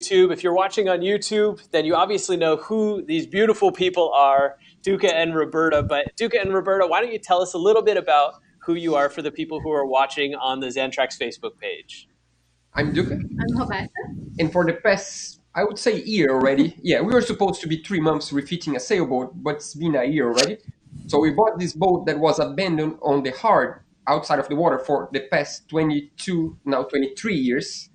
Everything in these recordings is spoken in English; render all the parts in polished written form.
YouTube. If you're watching on YouTube, then you obviously know who these beautiful people are, Duca and Roberta. But Duca and Roberta, why don't you tell us a little bit about who you are for the people who are watching on the Xantrex Facebook page? I'm Duca. I'm Roberta. And for the past, I would say year already, yeah, we were supposed to be 3 months refitting a sailboat, but it's been a year already. So we bought this boat that was abandoned on the hard outside of the water for the past 22, now 23 years.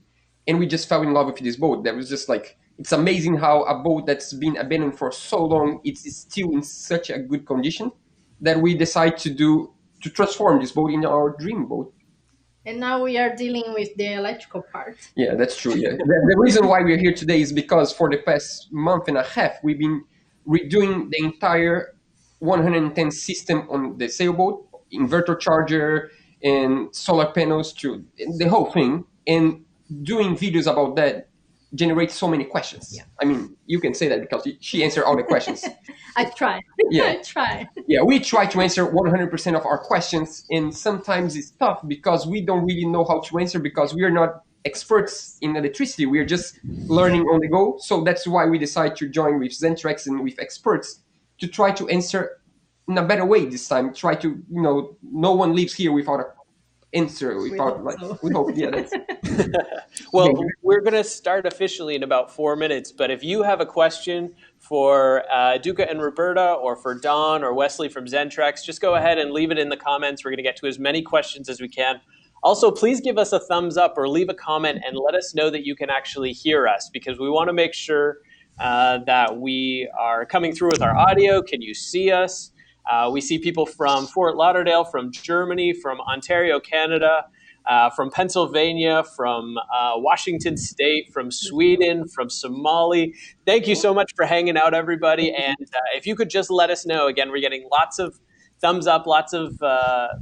And we just fell in love with this boat. That was just like, it's amazing how a boat that's been abandoned for so long, it's still in such a good condition that we decide to transform this boat in our dream boat. And now we are dealing with the electrical part. Yeah, that's true. Yeah, the reason why we're here today is because for the past month and a half, we've been redoing the entire 110 system on the sailboat, inverter charger and solar panels, to the whole thing. And doing videos about that generates so many questions. Yeah. I mean, you can say that because she answered all the questions. I try. Yeah. I try. Yeah, we try to answer 100% of our questions, and sometimes it's tough because we don't really know how to answer because we are not experts in electricity. We are just learning on the go. So that's why we decide to join with Xantrex and with experts to try to answer in a better way this time. Try to, no one leaves here without an answer. We hope, yeah, that's... Well, we're going to start officially in about 4 minutes, but if you have a question for Duca and Roberta or for Don or Wesley from Xantrex, just go ahead and leave it in the comments. We're going to get to as many questions as we can. Also, please give us a thumbs up or leave a comment and let us know that you can actually hear us, because we want to make sure that we are coming through with our audio. Can you see us? We see people from Fort Lauderdale, from Germany, from Ontario, Canada, from Pennsylvania, from Washington State, from Sweden, from Somali. Thank you so much for hanging out, everybody. And if you could just let us know, again, we're getting lots of thumbs up, lots of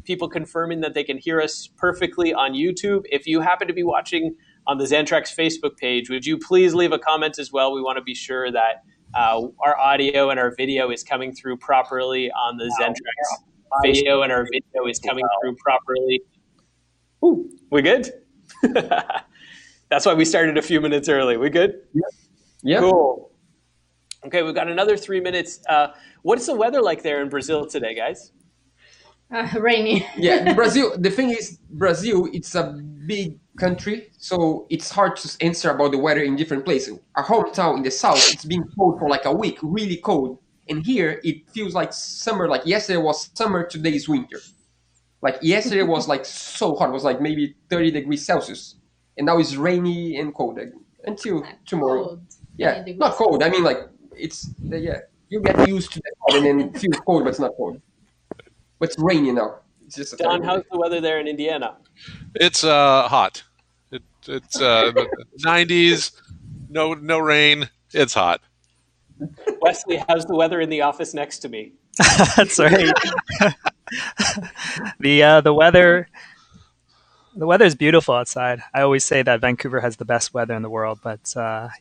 people confirming that they can hear us perfectly on YouTube. If you happen to be watching on the Xantrex Facebook page, would you please leave a comment as well? We want to be sure that our audio and our video is coming through properly on the Xantrex video, and our video is coming through properly. Ooh, we good? That's why we started a few minutes early. We good? Yeah. Cool. Okay, we've got another 3 minutes. What's the weather like there in Brazil today, guys? Rainy. Yeah, Brazil. The thing is, Brazil, it's a big country, so it's hard to answer about the weather in different places. Our hometown in the south, it's been cold for like a week, really cold. And here, it feels like summer. Like yesterday was summer, today is winter. Like yesterday was like so hot. It was like maybe 30 degrees Celsius. And now it's rainy and cold until tomorrow. Cold. Yeah, not cold. I mean, like, you get used to that and then it feels cold, but it's not cold. But it's rainy now. It's just Don, how's the weather there in Indiana? It's hot. It's 90s, no rain. It's hot. Wesley, how's the weather in the office next to me? That's right. The weather is beautiful outside. I always say that Vancouver has the best weather in the world, but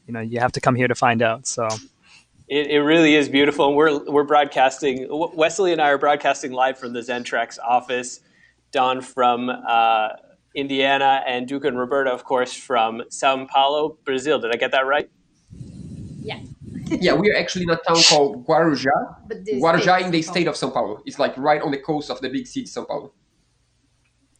you have to come here to find out. So it really is beautiful, and we're broadcasting. Wesley and I are broadcasting live from the Xantrex office. Don from Indiana, and Duca and Roberta, of course, from São Paulo, Brazil. Did I get that right? Yeah. Yeah, we are actually in a town called Guarujá. Guarujá in the state of São Paulo. It's like right on the coast of the big city, São Paulo.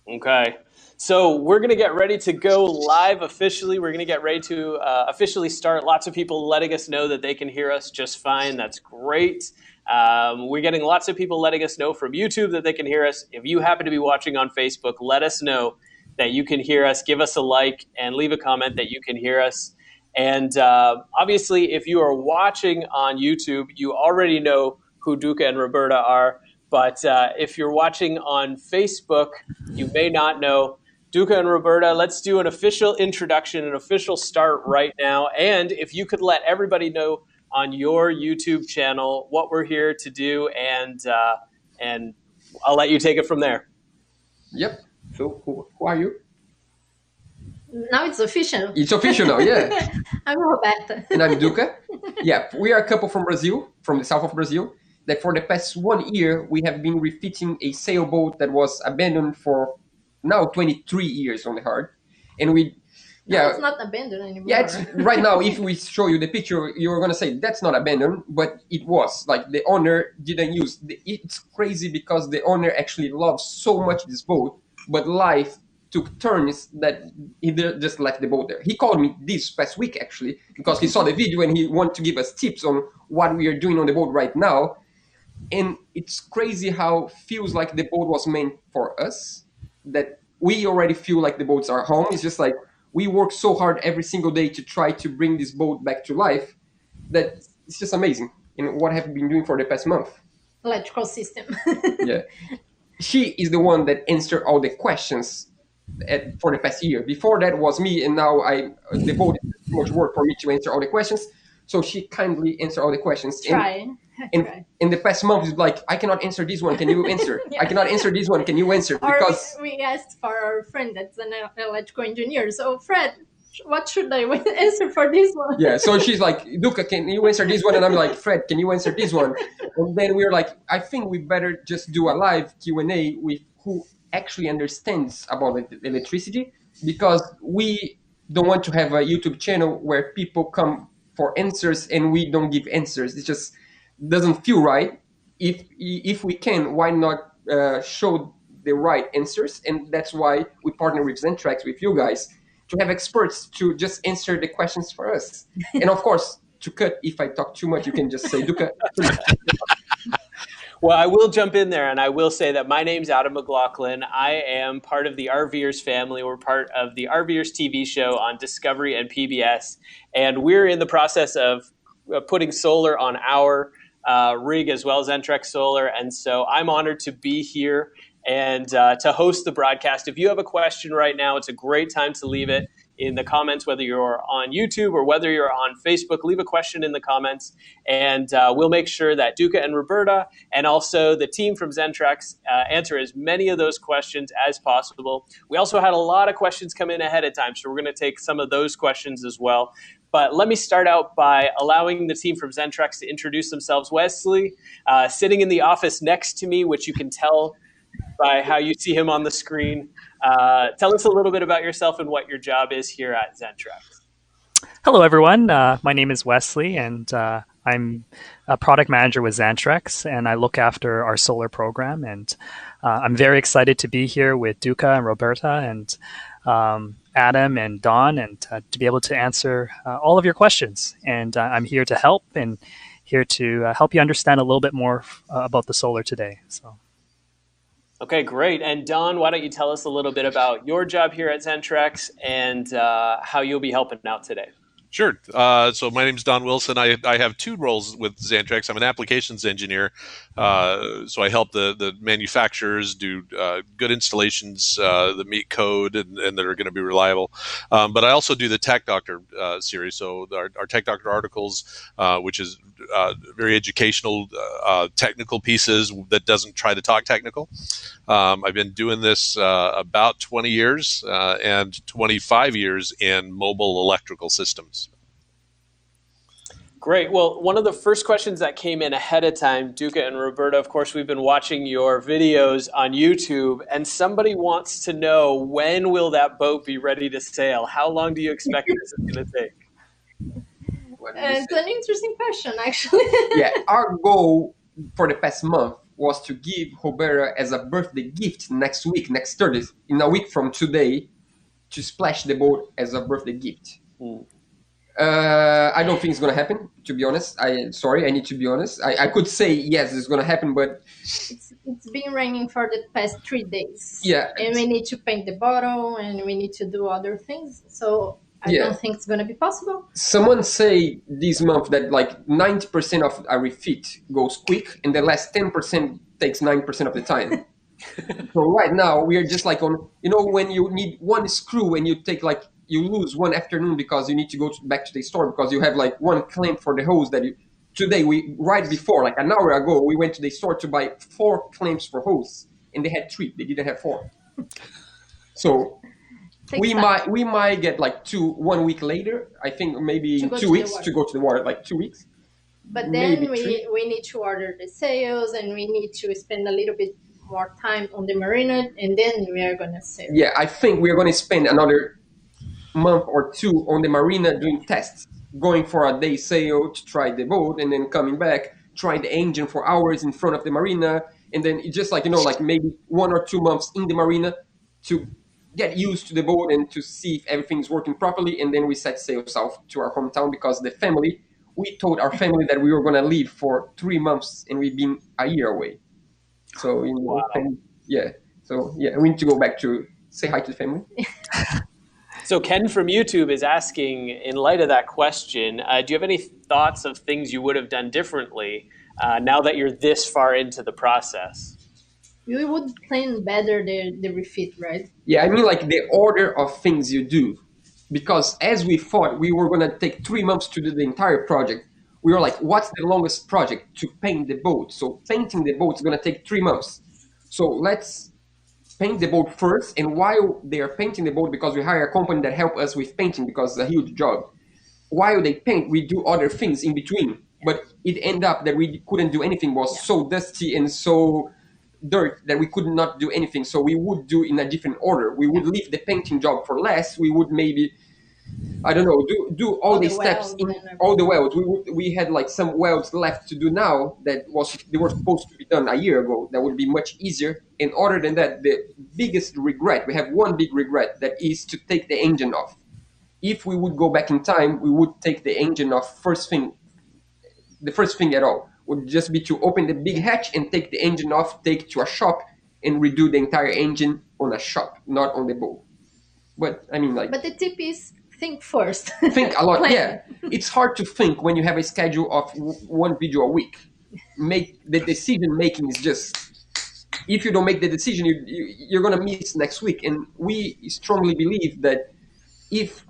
Okay. So we're going to get ready to go live officially. We're going to get ready to officially start. Lots of people letting us know that they can hear us just fine. That's great. We're getting lots of people letting us know from YouTube that they can hear us. If you happen to be watching on Facebook, let us know that you can hear us. Give us a like and leave a comment that you can hear us. And obviously, if you are watching on YouTube, you already know who Duca and Roberta are. But if you're watching on Facebook, you may not know. Duca and Roberta, let's do an official introduction, an official start right now. And if you could let everybody know on your YouTube channel what we're here to do, and I'll let you take it from there. Yep. So who are you? Now it's official. It's official now, yeah. I'm Roberta. And I'm Duca. Yeah, we are a couple from Brazil, from the south of Brazil, that for the past 1 year, we have been refitting a sailboat that was abandoned for now 23 years on the hard. And we Yeah, it's not abandoned anymore. yeah. It's right now. If we show you the picture, you're gonna say that's not abandoned, but it was. Like the owner didn't use. It's crazy because the owner actually loves so much this boat, but life took turns that he just left the boat there. He called me this past week actually because he saw the video and he wanted to give us tips on what we are doing on the boat right now. And it's crazy how feels like the boat was meant for us, that we already feel like the boats are home. It's just like we work so hard every single day to try to bring this boat back to life that it's just amazing. And what have we been doing for the past month? Electrical system. Yeah. She is the one that answered all the questions for the past year. Before that was me, and now the boat is too much work for me to answer all the questions. So she kindly answered all the questions. Try. And in the past month, it's like, I cannot answer this one. Can you answer? Yeah. I cannot answer this one. Can you answer? Because we asked for our friend that's an electrical engineer. So, Fred, what should I answer for this one? yeah, so she's like, Duca, can you answer this one? And I'm like, Fred, can you answer this one? And then we're like, I think we better just do a live Q&A with who actually understands about electricity, because we don't want to have a YouTube channel where people come for answers and we don't give answers. It just doesn't feel right. If we can, why not show the right answers? And that's why we partner with Xantrex, with you guys, to have experts to just answer the questions for us. And of course, to cut, if I talk too much, you can just say, Duca. Well, I will jump in there and I will say that my name's Adam McLaughlin. I am part of the RVers family. We're part of the RVers TV show on Discovery and PBS. And we're in the process of putting solar on our rig as well as Xantrex Solar. And so I'm honored to be here and to host the broadcast. If you have a question right now, it's a great time to leave it in the comments, whether you're on YouTube or whether you're on Facebook. Leave a question in the comments, and we'll make sure that Duca and Roberta and also the team from Xantrex answer as many of those questions as possible. We also had a lot of questions come in ahead of time, so we're going to take some of those questions as well. But let me start out by allowing the team from Xantrex to introduce themselves. Wesley, sitting in the office next to me, which you can tell by how you see him on the screen. Tell us a little bit about yourself and what your job is here at Xantrex. Hello, everyone. My name is Wesley, and I'm a product manager with Xantrex, and I look after our solar program. And I'm very excited to be here with Duca and Roberta and Adam and Don, and to be able to answer all of your questions. And I'm here to help and here to help you understand a little bit more about the solar today. So. Okay, great. And Don, why don't you tell us a little bit about your job here at Xantrex and how you'll be helping out today? Sure. So my name is Don Wilson. I have two roles with Xantrex. I'm an applications engineer. So I help the manufacturers do good installations that meet code and that are going to be reliable. But I also do the Tech Doctor series. So our Tech Doctor articles, which is very educational, technical pieces that doesn't try to talk technical. I've been doing this about 20 years and 25 years in mobile electrical systems. Great. Well, one of the first questions that came in ahead of time, Duca and Roberta, of course, we've been watching your videos on YouTube, and somebody wants to know, when will that boat be ready to sail? How long do you expect this is going to take? It's an interesting question, actually. Yeah, our goal for the past month was to give Roberta as a birthday gift next week, next Thursday, in a week from today, to splash the boat as a birthday gift. I don't think it's going to happen, to be honest. I need to be honest. I could say, yes, it's going to happen, but... It's been raining for the past 3 days. Yeah. And we need to paint the bottle, and we need to do other things. So I don't think it's going to be possible. Someone say this month that like 90% of a refit goes quick, and the last 10% takes 9% of the time. So right now, we are just like on, when you need one screw and you take like, you lose one afternoon because you need to go back to the store because you have like one clamp for the hose that today right before, like an hour ago, we went to the store to buy 4 clamps for hose and they had 3, they didn't have 4. So we might get like 1 week later, I think maybe 2 weeks to go to the water, like 2 weeks. But then we need to order the sails and we need to spend a little bit more time on the marina and then we are going to sail. Yeah, I think we're going to spend another month or two on the marina doing tests, going for a day sail to try the boat, and then coming back, try the engine for hours in front of the marina, and then it's just like like maybe 1 or 2 months in the marina to get used to the boat and to see if everything's working properly, and then we set sail south to our hometown because we told our family that we were going to leave for 3 months, and we've been a year away. So Wow. yeah. So yeah, we need to go back to say hi to the family. So Ken from YouTube is asking, in light of that question, do you have any thoughts of things you would have done differently now that you're this far into the process? We would plan better the refit, right? Yeah, I mean like the order of things you do. Because as we thought we were going to take 3 months to do the entire project, we were like, what's the longest project? To paint the boat. So painting the boat is going to take 3 months. So let's paint the boat first. And while they are painting the boat, because we hire a company that help us with painting because it's a huge job, while they paint, we do other things in between. But it ended up that we couldn't do anything. It was so dusty and so dirt that we could not do anything. So we would do in a different order. We would leave the painting job for last. We would maybe, I don't know, do all the steps in all the welds. We had like some welds left to do now that they were supposed to be done a year ago. That would be much easier. And other than that, the biggest regret, we have one big regret, that is to take the engine off. If we would go back in time, we would take the engine off the first thing at all would just be to open the big hatch and take the engine off, take it to a shop, and redo the entire engine on a shop, not on the boat. But I mean, like. But the tip is think first. Think a lot. Plan. Yeah, it's hard to think when you have a schedule of one video a week. Make the decision making is just. If you don't make the decision, you're gonna miss next week. And we strongly believe that if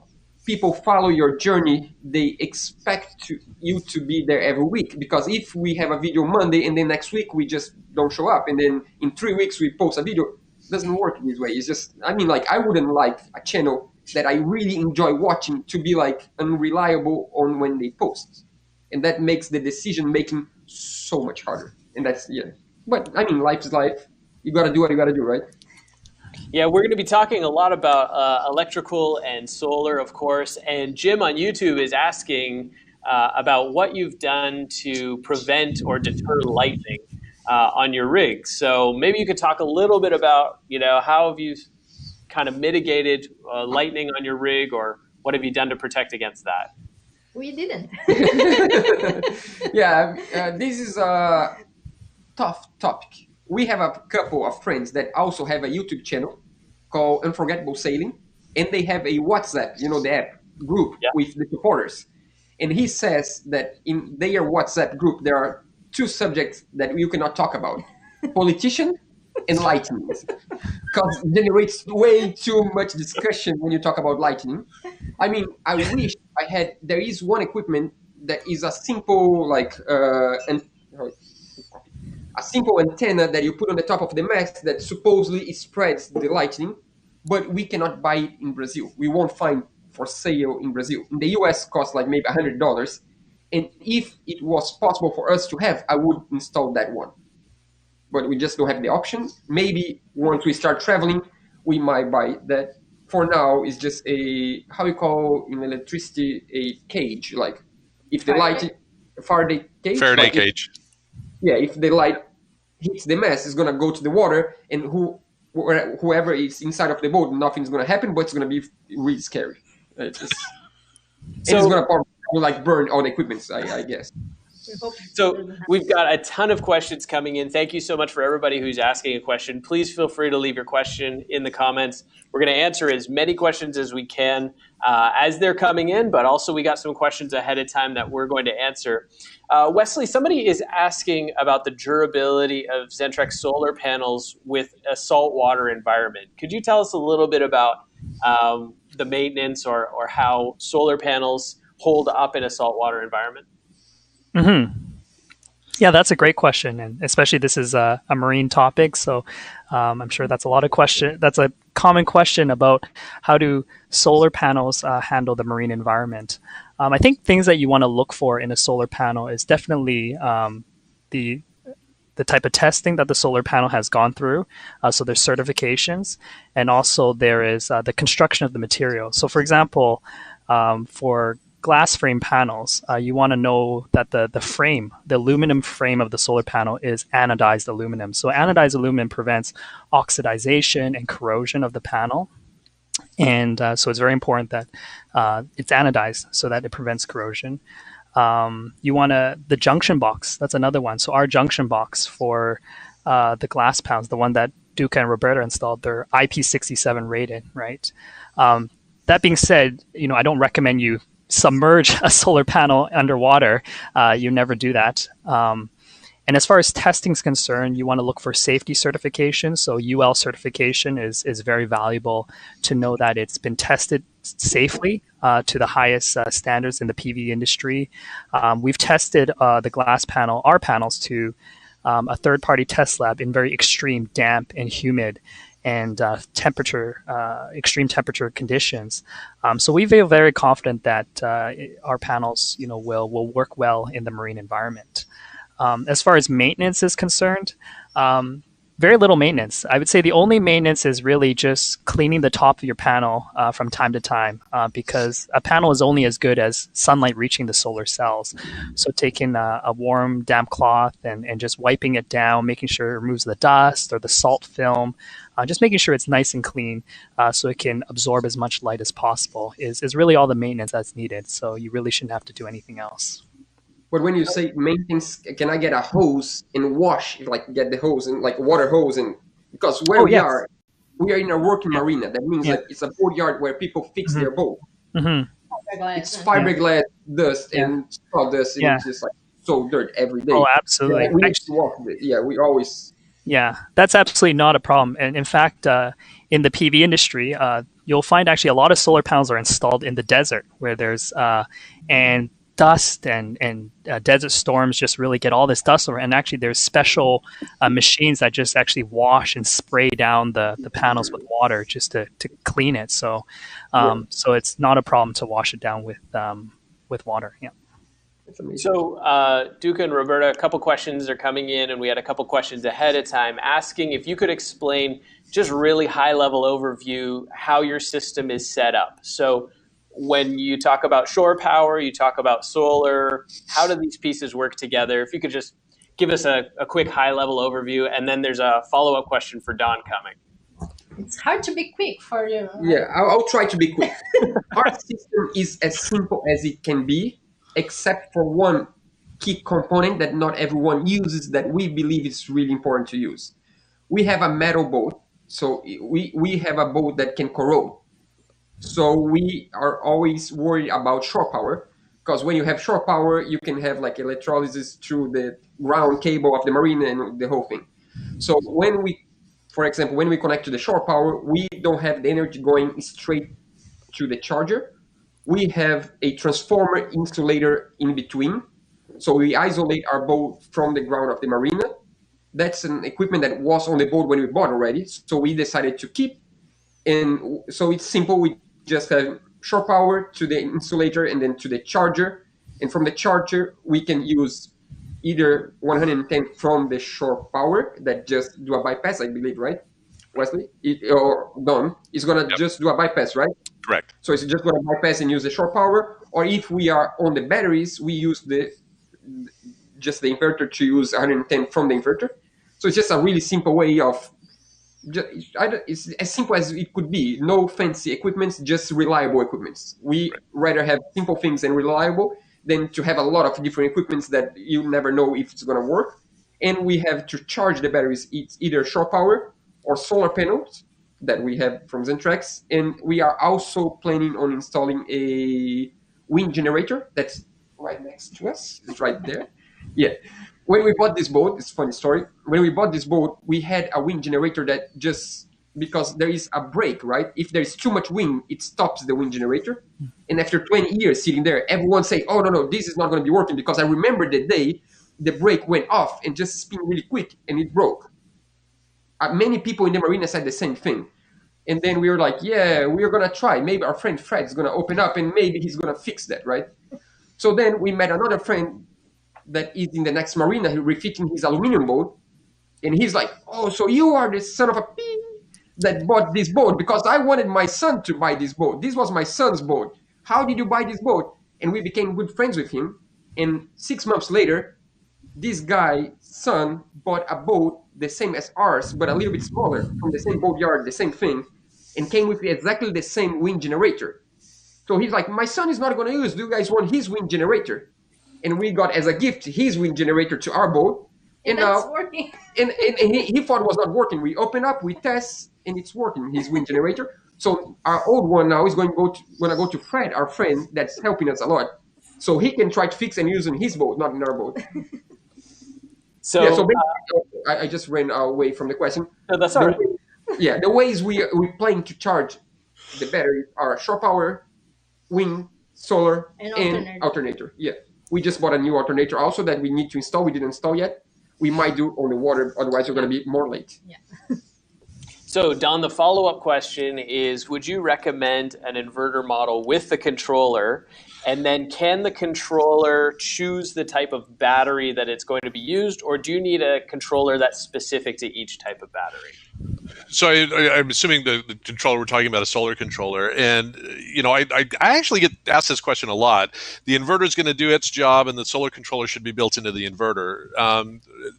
people follow your journey, they expect you to be there every week. Because if we have a video Monday and then next week we just don't show up, and then in 3 weeks we post a video, it doesn't work this way. It's just, I mean, like, I wouldn't like a channel that I really enjoy watching to be like unreliable on when they post. And that makes the decision making so much harder. And that's, yeah. But I mean, life is life. You gotta do what you gotta do, right? Yeah, we're going to be talking a lot about electrical and solar, of course. And Jim on YouTube is asking about what you've done to prevent or deter lightning on your rig. So maybe you could talk a little bit about, how have you kind of mitigated lightning on your rig, or what have you done to protect against that? We didn't. Yeah, this is a tough topic. We have a couple of friends that also have a YouTube channel called Unforgettable Sailing, and they have a WhatsApp, the app group with the supporters. And he says that in their WhatsApp group, there are two subjects that you cannot talk about: politician and lightning, because it generates way too much discussion when you talk about lightning. I mean, I wish there is one equipment that is a simple, a simple antenna that you put on the top of the mast that supposedly spreads the lightning, but we cannot buy it in Brazil. We won't find for sale in Brazil. In the US, it costs like maybe $100. And if it was possible for us to have, I would install that one. But we just don't have the option. Maybe once we start traveling, we might buy that. For now, it's just how you call in electricity, a cage. Like if the light, Faraday cage. Faraday cage. If the light hits the mast, it's gonna go to the water, and whoever is inside of the boat, nothing's gonna happen, but it's gonna be really scary. It's gonna probably burn all the equipment, I guess. So we've got a ton of questions coming in. Thank you so much for everybody who's asking a question. Please feel free to leave your question in the comments. We're going to answer as many questions as we can as they're coming in, but also we got some questions ahead of time that we're going to answer. Wesley, somebody is asking about the durability of Xantrex solar panels with a saltwater environment. Could you tell us a little bit about the maintenance or how solar panels hold up in a saltwater environment? Mm-hmm. Yeah, that's a great question, and especially this is a marine topic, so I'm sure that's that's a common question about how do solar panels handle the marine environment. I think things that you want to look for in a solar panel is definitely the the type of testing that the solar panel has gone through. So there's certifications, and also there is the construction of the material. So for example, for glass frame panels, you want to know that the frame, the aluminum frame of the solar panel is anodized aluminum. So anodized aluminum prevents oxidization and corrosion of the panel. And so it's very important that it's anodized so that it prevents corrosion. You want the junction box. That's another one. So our junction box for the glass panels, the one that Duca and Roberta installed, they're IP67 rated, right? That being said, I don't recommend you submerge a solar panel underwater. You never do that. And as far as testing is concerned, you want to look for safety certification. So UL certification is very valuable to know that it's been tested safely to the highest standards in the PV industry. We've tested the glass panel, our panels, to a third-party test lab in very extreme damp and humid and extreme temperature conditions. So we feel very confident that our panels, will work well in the marine environment. As far as maintenance is concerned, very little maintenance. I would say the only maintenance is really just cleaning the top of your panel from time to time, because a panel is only as good as sunlight reaching the solar cells. So taking a warm, damp cloth and just wiping it down, making sure it removes the dust or the salt film, just making sure it's nice and clean so it can absorb as much light as possible is really all the maintenance that's needed. So you really shouldn't have to do anything else. But when you say maintenance, can I get a hose and wash, get the hose and water hose? And because we are in a working marina. That means that it's a boatyard where people fix their boat. Fiberglass. It's fiberglass, dust, and sawdust, and it's just so dirt every day. Oh, absolutely. We need to wash it. Yeah, we always. Yeah, that's absolutely not a problem. And in fact, in the PV industry, you'll find actually a lot of solar panels are installed in the desert where there's and dust and desert storms just really get all this dust over. And actually there's special machines that just actually wash and spray down the panels with water just to clean it. So so it's not a problem to wash it down with water. Yeah. So Duca and Roberta, a couple questions are coming in, and we had a couple questions ahead of time asking if you could explain just really high level overview how your system is set up. So when you talk about shore power, you talk about solar, how do these pieces work together? If you could just give us a quick high-level overview, and then there's a follow-up question for Don coming. It's hard to be quick for you. Right? Yeah, I'll try to be quick. Our system is as simple as it can be, except for one key component that not everyone uses that we believe is really important to use. We have a metal boat, so we have a boat that can corrode. So we are always worried about shore power, because when you have shore power, you can have electrolysis through the ground cable of the marina and the whole thing. So for example, when we connect to the shore power, we don't have the energy going straight to the charger. We have a transformer insulator in between. So we isolate our boat from the ground of the marina. That's an equipment that was on the boat when we bought already. So we decided to keep. And so it's simple. We just have shore power to the insulator and then to the charger. And from the charger, we can use either 110 from the shore power that just do a bypass, I believe, right, Wesley? Or Don is going to just do a bypass, right? Correct. So it's just going to bypass and use the shore power. Or if we are on the batteries, we use just the inverter to use 110 from the inverter. So it's just a really simple way of it's as simple as it could be. No fancy equipments, just reliable equipments. We rather have simple things and reliable than to have a lot of different equipments that you never know if it's going to work. And we have to charge the batteries. It's either shore power or solar panels that we have from Xantrex. And we are also planning on installing a wind generator that's right next to us. It's right there. Yeah. When we bought this boat, it's a funny story. When we bought this boat, we had a wind generator that just, because there is a brake, right? If there is too much wind, it stops the wind generator. And after 20 years sitting there, everyone say, oh, no, this is not going to be working, because I remember the day the brake went off and just spin really quick and it broke. Many people in the marina said the same thing. And then we were like, yeah, we're going to try. Maybe our friend Fred is going to open up and maybe he's going to fix that, right? So then we met another friend that is in the next marina, refitting his aluminum boat, And he's like, "Oh, so you are the son of a pig that bought this boat because I wanted my son to buy this boat. This was my son's boat. How did you buy this boat?" And we became good friends with him. And 6 months later, this guy's son bought a boat the same as ours, but a little bit smaller, from the same boatyard, the same thing, and came with exactly the same wind generator. So he's like, "My son is not going to use. Do you guys want his wind generator?" And we got as a gift his wind generator to our boat. And that's working. And he thought it was not working. We open up, we test, and it's working, his wind generator. So our old one now is going to go to Fred, our friend, that's helping us a lot. So he can try to fix and use in his boat, not in our boat. So, yeah, so I just ran away from the question. No, that's all right. The ways we plan to charge the battery are shore power, wind, solar, and alternator. Yeah, we just bought a new alternator also that we need to install. We didn't install yet. We might do on the water, otherwise we're going to be more late. Yeah. So, Don, the follow-up question is, would you recommend an inverter model with the controller? And then can the controller choose the type of battery that it's going to be used, or do you need a controller that's specific to each type of battery? So I'm assuming the controller, we're talking about a solar controller. And, I actually get asked this question a lot. The inverter is going to do its job, and the solar controller should be built into the inverter.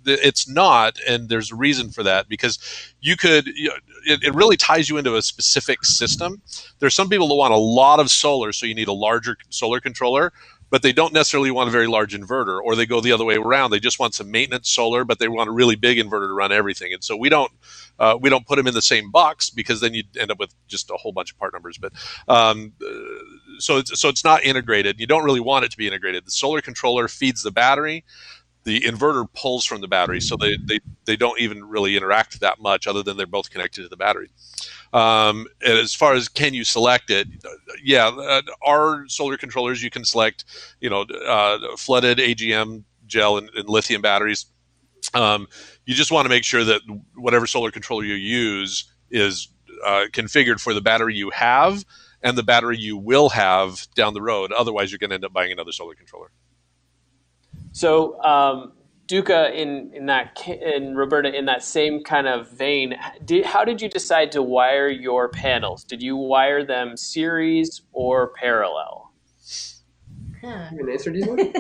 It's not, and there's a reason for that, because it really ties you into a specific system. There's some people that want a lot of solar, so you need a larger solar controller, but they don't necessarily want a very large inverter, or they go the other way around. They just want some maintenance solar, but they want a really big inverter to run everything. And so we don't put them in the same box, because then you'd end up with just a whole bunch of part numbers. But so it's not integrated. You don't really want it to be integrated. The solar controller feeds the battery. The inverter pulls from the battery, so they don't even really interact that much, other than they're both connected to the battery. And as far as can you select it, our solar controllers, you can select, flooded AGM gel and lithium batteries. You just want to make sure that whatever solar controller you use is configured for the battery you have and the battery you will have down the road. Otherwise, you're going to end up buying another solar controller. So, Duca and Roberta, in that same kind of vein, how did you decide to wire your panels? Did you wire them series or parallel? You can answer this one?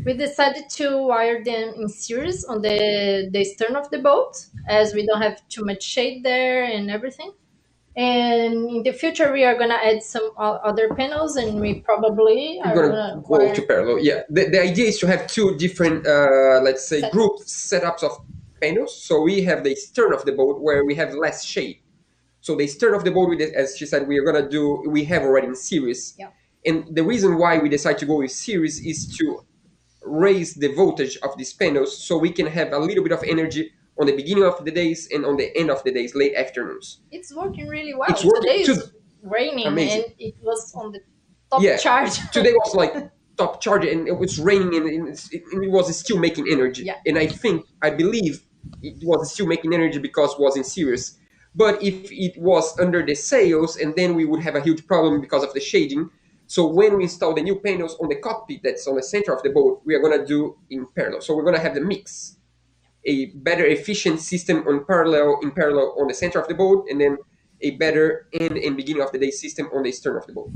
We decided to wire them in series on the stern of the boat, as we don't have too much shade there and everything. And in the future, we are going to add some other panels, and we probably are going to go to parallel. Yeah, the idea is to have two different, let's say, group setups of panels. So we have the stern of the boat where we have less shade. So the stern of the boat, as she said, we have already in series. Yeah. And the reason why we decide to go with series is to raise the voltage of these panels, so we can have a little bit of energy on the beginning of the days and on the end of the days, late afternoons. It's working really well. It's working. Today is raining. Amazing. And it was on the top charge. Today was like top charge, and it was raining, and it was still making energy. Yeah. And I believe it was still making energy because it was in series. But if it was under the sails, and then we would have a huge problem because of the shading. So when we install the new panels on the cockpit that's on the center of the boat, we are going to do in parallel. So we're going to have the mix. A better efficient system in parallel on the center of the boat, and then a better end and beginning of the day system on the stern of the boat.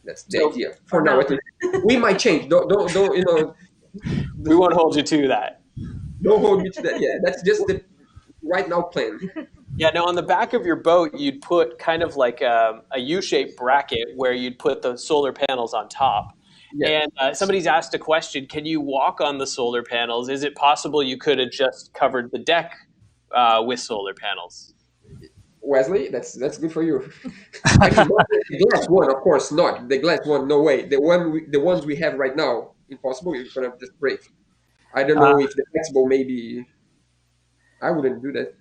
That's the idea for now. I think we might change. Don't We won't hold you to that. Don't hold me to that. Yeah, that's just the right now plan. Yeah, no, on the back of your boat, you'd put kind of like a U-shaped bracket where you'd put the solar panels on top. Yeah. And somebody's asked a question, can you walk on the solar panels? Is it possible you could have just covered the deck with solar panels? Wesley, that's good for you. Actually, the glass one, of course not. The glass one, no way. The ones we have right now, impossible. You're going to just break. I don't know if the flexible, maybe I wouldn't do that.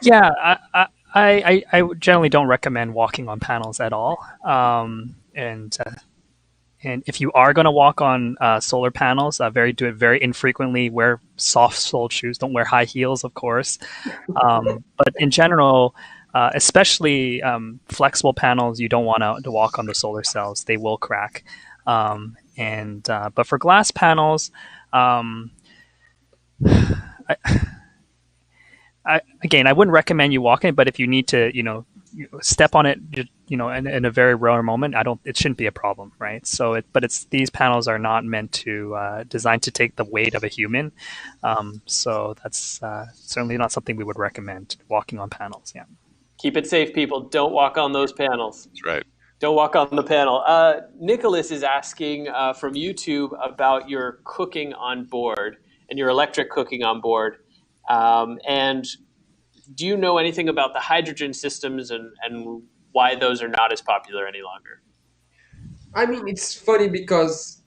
Yeah, I generally don't recommend walking on panels at all. And if you are going to walk on solar panels, do it very infrequently. Wear soft-soled shoes. Don't wear high heels, of course. But in general, especially flexible panels, you don't want to walk on the solar cells. They will crack. But for glass panels, again, I wouldn't recommend you walk it, but if you need to, step on it, in a very rare moment, it shouldn't be a problem, right? So, these panels are not meant to, designed to take the weight of a human. So that's certainly not something we would recommend, walking on panels. Yeah. Keep it safe, people. Don't walk on those panels. That's right. Don't walk on the panel. Nicholas is asking from YouTube about your cooking on board and your electric cooking on board. And do you know anything about the hydrogen systems and why those are not as popular any longer? I mean, it's funny because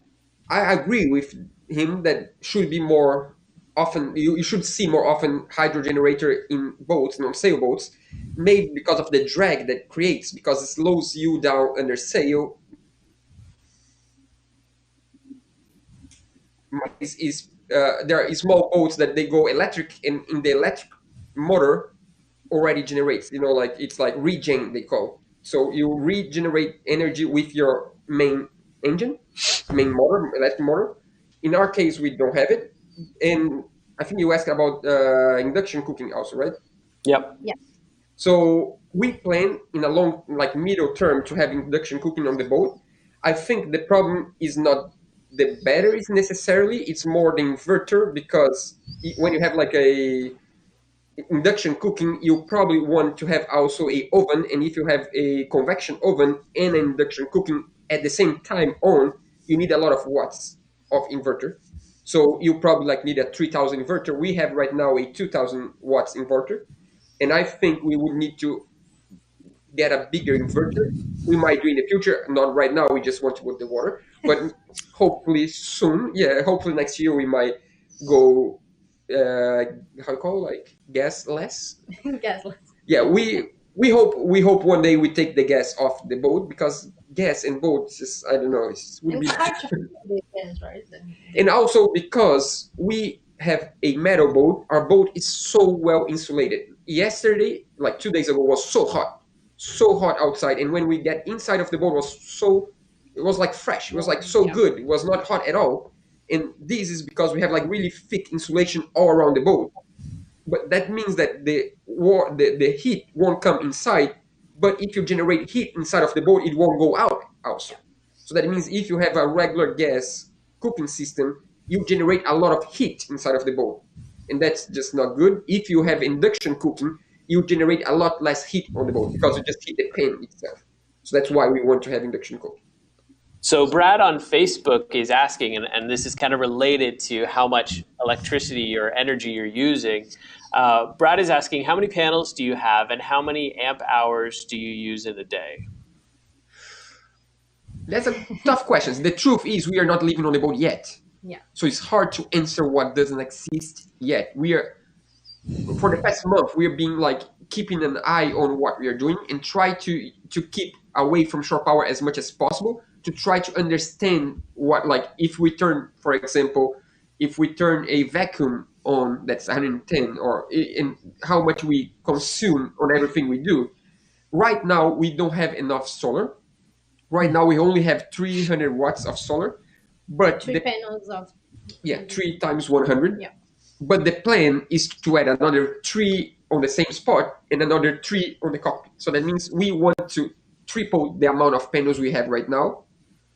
I agree with him that should be more often, you should see more often hydro generator in boats, sailboats, made because of the drag that creates, because it slows you down under sail. There are small boats that they go electric, and in the electric motor already generates, like it's like regen they call. So you regenerate energy with your main engine, main motor, electric motor. In our case, we don't have it. And I think you asked about induction cooking also, right? Yep. Yeah. So we plan in a long, like middle term, to have induction cooking on the boat. I think the problem is not the batteries necessarily, it's more the inverter, because when you have like a induction cooking, you probably want to have also a oven, and if you have a convection oven and an induction cooking at the same time on, you need a lot of watts of inverter. So you probably like need a 3000 inverter. We have right now a 2000 watts inverter, and I think we would need to get a bigger inverter. We might do in the future, not right now, we just want to put the water, but hopefully soon, hopefully next year we might go how you call, like, gasless. Gasless. Yeah, we hope one day we take the gas off the boat, because gas in boats is, I don't know, would be. It's hard to find the gas, right? And also because we have a metal boat, our boat is so well insulated. Yesterday, like 2 days ago, was so hot outside, and when we get inside of the boat, it was like fresh. It was like so good. It was not hot at all. And this is because we have like really thick insulation all around the boat. But that means that the heat won't come inside. But if you generate heat inside of the boat, it won't go out also. So that means if you have a regular gas cooking system, you generate a lot of heat inside of the boat. And that's just not good. If you have induction cooking, you generate a lot less heat on the boat, because you just heat the pan itself. So that's why we want to have induction cooking. So Brad on Facebook is asking, and this is kind of related to how much electricity or energy you're using. Brad is asking, how many panels do you have, and how many amp hours do you use in a day? That's a tough question. The truth is, we are not living on the boat yet. Yeah. So it's hard to answer what doesn't exist yet. For the past month, we are being like keeping an eye on what we are doing, and try to keep away from shore power as much as possible, to try to understand what, like, if we turn, for example, if we turn a vacuum on that's 110, or in how much we consume on everything we do. Right now, we don't have enough solar. Right now, we only have 300 watts of solar, but Three panels of. 3 times 100. Yeah. But the plan is to add another 3 on the same spot and another 3 on the cockpit. So that means we want to triple the amount of panels we have right now.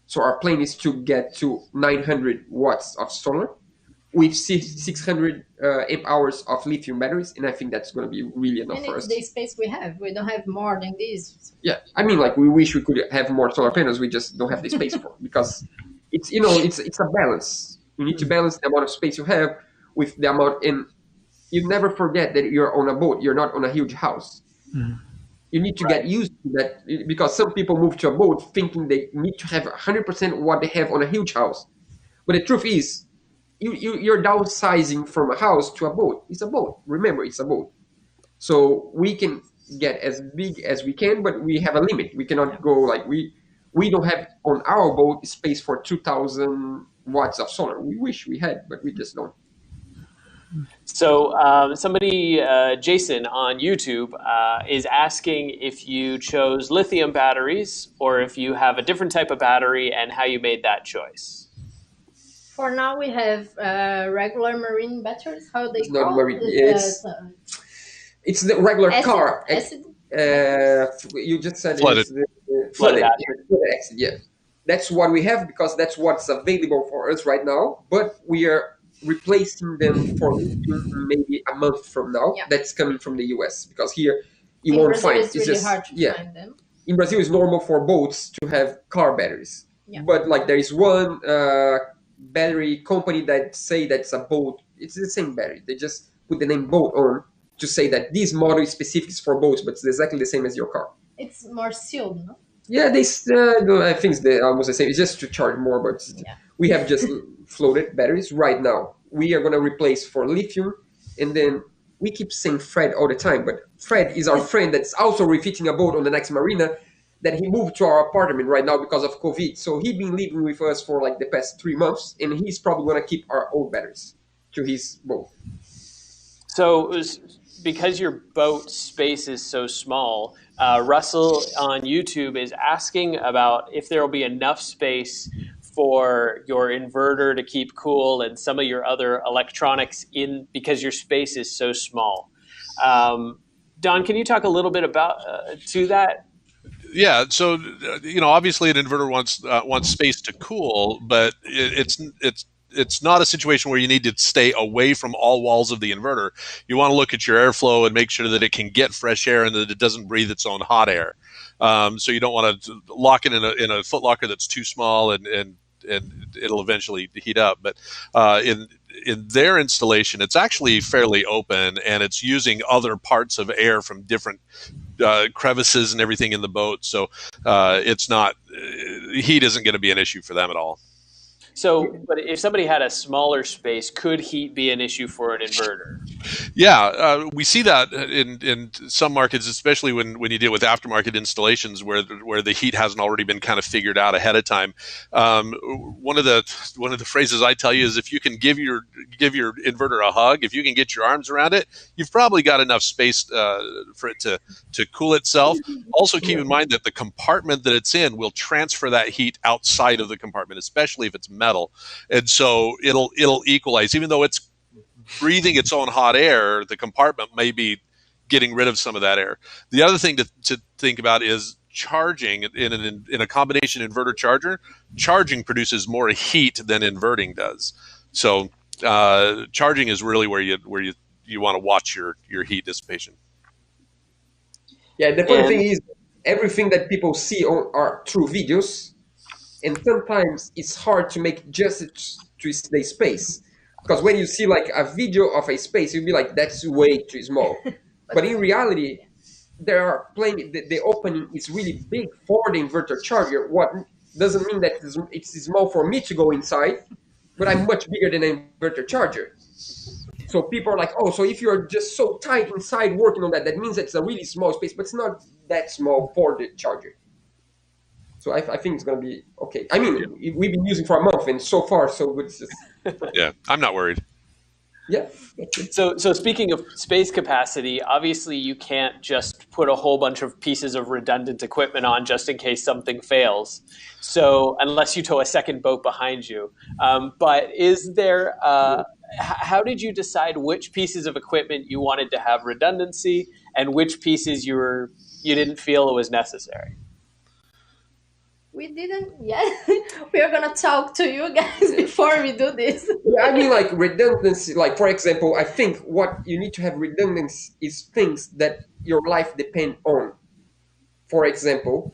So our plan is to get to 900 watts of solar with 600 amp hours of lithium batteries, and I think that's going to be really enough for us. And it's the space we have. We don't have more than this. Yeah, I mean, like, we wish we could have more solar panels. We just don't have the space for it, because it's it's a balance. You need to balance the amount of space you have with the amount, and you never forget that you're on a boat. You're not on a huge house. Mm. You need to get used to that, because some people move to a boat thinking they need to have 100% what they have on a huge house. But the truth is, you're downsizing from a house to a boat. It's a boat. Remember, it's a boat. So we can get as big as we can, but we have a limit. We cannot go like we don't have on our boat space for 2,000 watts of solar. We wish we had, but we just don't. So somebody, Jason on YouTube, is asking if you chose lithium batteries or if you have a different type of battery, and how you made that choice. For now, we have regular marine batteries. How they it's call not marine. it? It's the regular Acid, car. acid. You just said Flooded. it's the Flooded flooded. acid. Flooded acid, yeah. That's what we have because that's what's available for us right now. But we are replacing them for lithium maybe a month from now. Yeah. That's coming from the US because here you In won't Brazil, find. it's really hard to find them. In Brazil, it's normal for boats to have car batteries. Yeah. But like there is one battery company that say that's a boat. It's the same battery. They just put the name boat on to say that this model is specific for boats, but it's exactly the same as your car. It's more sealed, no? Yeah, they. I think it's almost the same. It's just to charge more, but we have just floated batteries right now. We are gonna replace for lithium, and then we keep saying Fred all the time, but Fred is our friend that's also refitting a boat on the next marina that he moved to our apartment right now because of COVID. So he's been living with us for like the past 3 months, and he's probably gonna keep our old batteries to his boat. So because your boat space is so small, Russell on YouTube is asking about if there will be enough space for your inverter to keep cool and some of your other electronics in because your space is so small. Don, can you talk a little bit about to that? Yeah, so obviously an inverter wants space to cool, but it's not a situation where you need to stay away from all walls of the inverter. You want to look at your airflow and make sure that it can get fresh air and that it doesn't breathe its own hot air. So you don't want to lock it in a foot locker that's too small and it'll eventually heat up. But in their installation, it's actually fairly open and it's using other parts of air from different crevices and everything in the boat. So it's not heat isn't going to be an issue for them at all. So, but if somebody had a smaller space, could heat be an issue for an inverter? Yeah, we see that in some markets, especially when you deal with aftermarket installations where the heat hasn't already been kind of figured out ahead of time. One of the phrases I tell you is if you can give your inverter a hug, if you can get your arms around it, you've probably got enough space for it to cool itself. Also, keep in mind that the compartment that it's in will transfer that heat outside of the compartment, especially if it's metal, and so it'll equalize. Even though it's breathing its own hot air, the compartment may be getting rid of some of that air. The other thing to think about is charging in a combination inverter charger. Charging produces more heat than inverting does. So charging is really where you want to watch your heat dissipation. Yeah, the funny thing is everything that people see are through videos, and sometimes it's hard to make justice to the space. Because when you see like a video of a space, you'll be like, that's way too small. But in reality, there are plenty, the opening is really big for the inverter charger. What doesn't mean that it's small for me to go inside, but I'm much bigger than an inverter charger. So people are like, oh, so if you're just so tight inside working on that, that means it's a really small space, but it's not that small for the charger. So I think it's going to be okay. I mean, we've been using for a month, and so far, so good. It's just... Yeah, I'm not worried. Yeah. So speaking of space capacity, obviously you can't just put a whole bunch of pieces of redundant equipment on just in case something fails. So unless you tow a second boat behind you. But is there... how did you decide which pieces of equipment you wanted to have redundancy and which pieces you didn't feel it was necessary? We didn't yet. We are gonna talk to you guys before we do this. Yeah, I mean, like redundancy. Like for example, I think what you need to have redundancy is things that your life depend on. For example,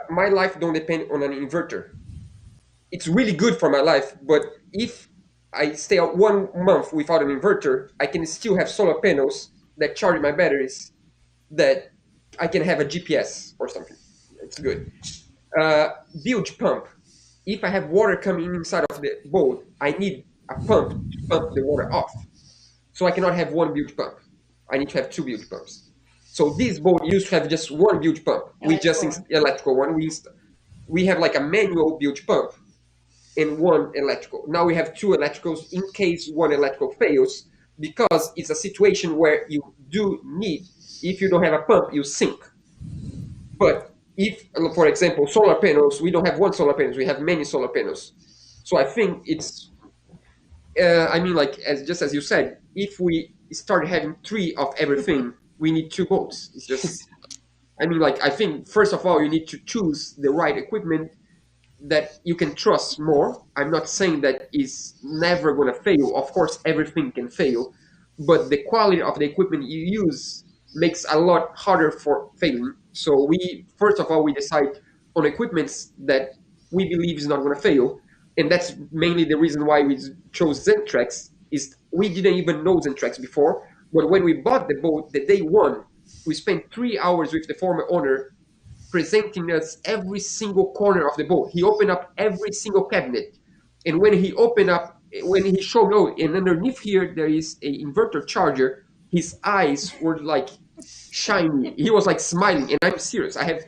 my life don't depend on an inverter. It's really good for my life, but if I stay out 1 month without an inverter, I can still have solar panels that charge my batteries. That I can have a GPS or something. It's good. Bilge pump. If I have water coming inside of the boat, I need a pump to pump the water off. So I cannot have one bilge pump. I need to have 2 bilge pumps. So this boat used to have just one bilge pump. We just electrical one. We have like a manual bilge pump and one electrical. Now we have 2 electricals in case one electrical fails, because it's a situation where you do need, if you don't have a pump, you sink. But if, for example, solar panels, we don't have one solar panels, we have many solar panels. So I think it's, I mean, like, just as you said, if we started having 3 of everything, we need 2 boats. It's just, I mean, like, I think first of all you need to choose the right equipment that you can trust more. I'm not saying that it's never going to fail. Of course, everything can fail, but the quality of the equipment you use makes a lot harder for failing. So we, first of all, we decide on equipments that we believe is not going to fail, and that's mainly the reason why we chose Xantrex. Is we didn't even know Xantrex before, but when we bought the boat, the day one, we spent 3 hours with the former owner presenting us every single corner of the boat. He opened up every single cabinet. And when he showed me, oh, and underneath here, there is a inverter charger, his eyes were like shiny. He was like smiling, and I'm serious. I have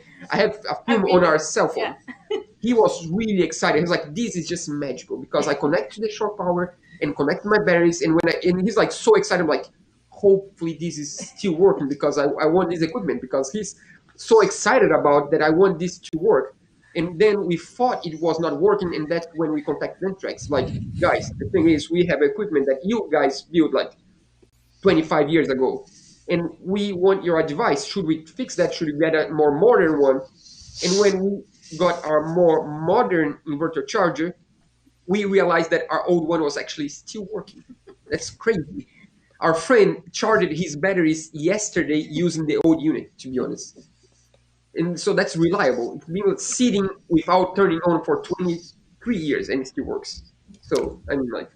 a film on our cell phone. Yeah. He was really excited. He was like, this is just magical, because I connect to the shore power and connect my batteries. And and he's like so excited. I'm like, hopefully this is still working, because I want this equipment, because he's so excited about that. I want this to work. And then we thought it was not working, and that's when we contacted Xantrex. Like, guys, the thing is, we have equipment that you guys built like 25 years ago, and we want your advice. Should we fix that? Should we get a more modern one? And when we got our more modern inverter charger, we realized that our old one was actually still working. That's crazy. Our friend charged his batteries yesterday using the old unit, to be honest. And so that's reliable. It's been sitting without turning on for 23 years, and it still works. So, I mean, like.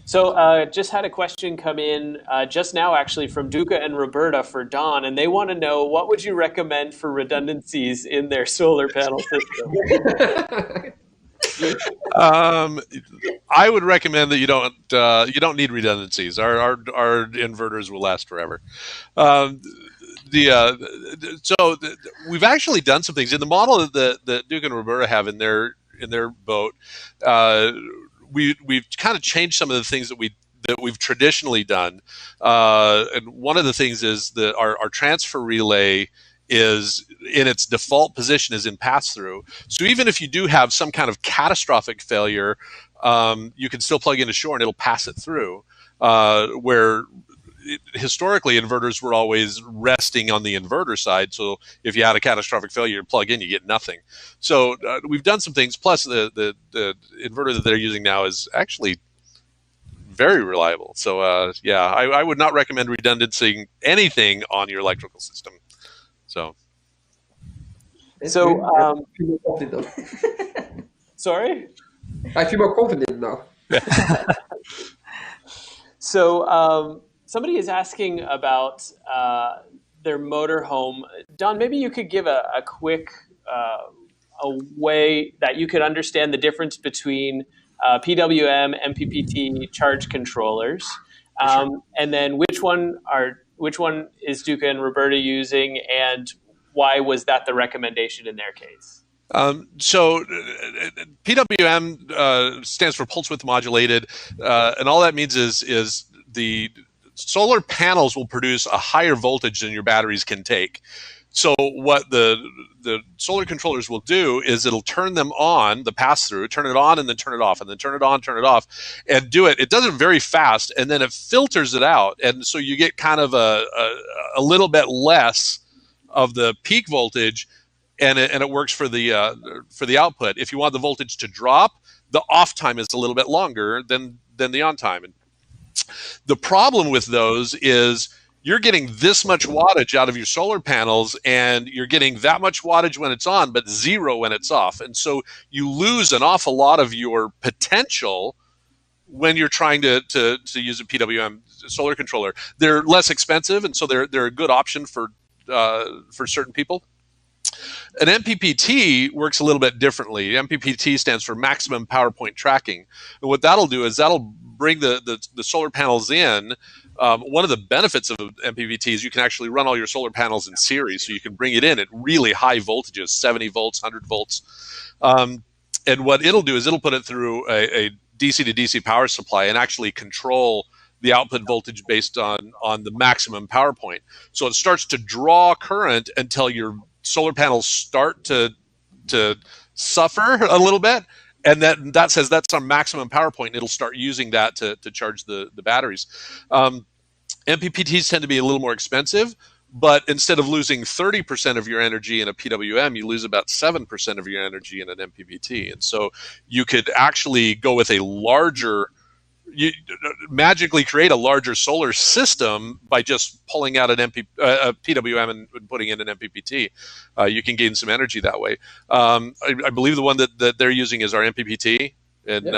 So just had a question come in just now, actually, from Duca and Roberta for Don, and they want to know, what would you recommend for redundancies in their solar panel system? I would recommend that you don't need redundancies. Our inverters will last forever. We've actually done some things in the model that Duke and Roberta have in their boat. We've kind of changed some of the things that we've traditionally done, and one of the things is that our transfer relay is in its default position is in pass-through. So even if you do have some kind of catastrophic failure, you can still plug into shore and it'll pass it through. Historically, inverters were always resting on the inverter side. So if you had a catastrophic failure, you plug in, you get nothing. So we've done some things. Plus, the inverter that they're using now is actually very reliable. So I would not recommend redundancing anything on your electrical system. So sorry? I feel more confident now. So somebody is asking about their motorhome. Don, maybe you could give a quick a way that you could understand the difference between PWM, MPPT charge controllers, and then which one is Duca and Roberta using, and why was that the recommendation in their case? So PWM stands for pulse width modulated, and all that means is the solar panels will produce a higher voltage than your batteries can take. So what the solar controllers will do is it'll turn them on, the pass-through, turn it on and then turn it off, and then turn it on, turn it off, and do it. It does it very fast, and then it filters it out. And so you get kind of a little bit less of the peak voltage, and it works for the output. If you want the voltage to drop, the off time is a little bit longer than the on time. And the problem with those is you're getting this much wattage out of your solar panels, and you're getting that much wattage when it's on, but zero when it's off. And so you lose an awful lot of your potential when you're trying to use a PWM solar controller. They're less expensive, and so they're a good option for certain people. An MPPT works a little bit differently. MPPT stands for maximum power point tracking. And what that'll do is that'll bring the solar panels in. One of the benefits of MPPT is you can actually run all your solar panels in series, so you can bring it in at really high voltages, 70 volts, 100 volts. And what it'll do is it'll put it through a DC to DC power supply and actually control the output voltage based on the maximum power point. So it starts to draw current until your solar panels start to suffer a little bit, and that says that's our maximum power point, and it'll start using that to charge the batteries. MPPTs tend to be a little more expensive, but instead of losing 30% of your energy in a PWM, you lose about 7% of your energy in an MPPT. And so you could actually go with a larger, you magically create a larger solar system by just pulling out a PWM and putting in an MPPT. You can gain some energy that way. I believe the one that they're using is our MPPT. And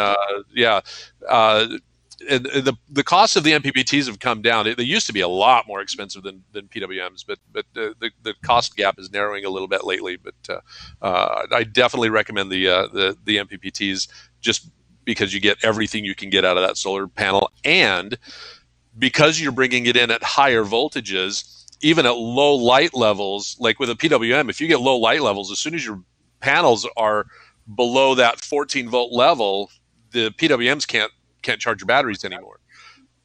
and the cost of the MPPTs have come down. They used to be a lot more expensive than PWMs, but the cost gap is narrowing a little bit lately. But I definitely recommend the MPPTs, just because you get everything you can get out of that solar panel, and because you're bringing it in at higher voltages, even at low light levels. Like with a PWM, if you get low light levels, as soon as your panels are below that 14-volt level, the PWMs can't charge your batteries anymore.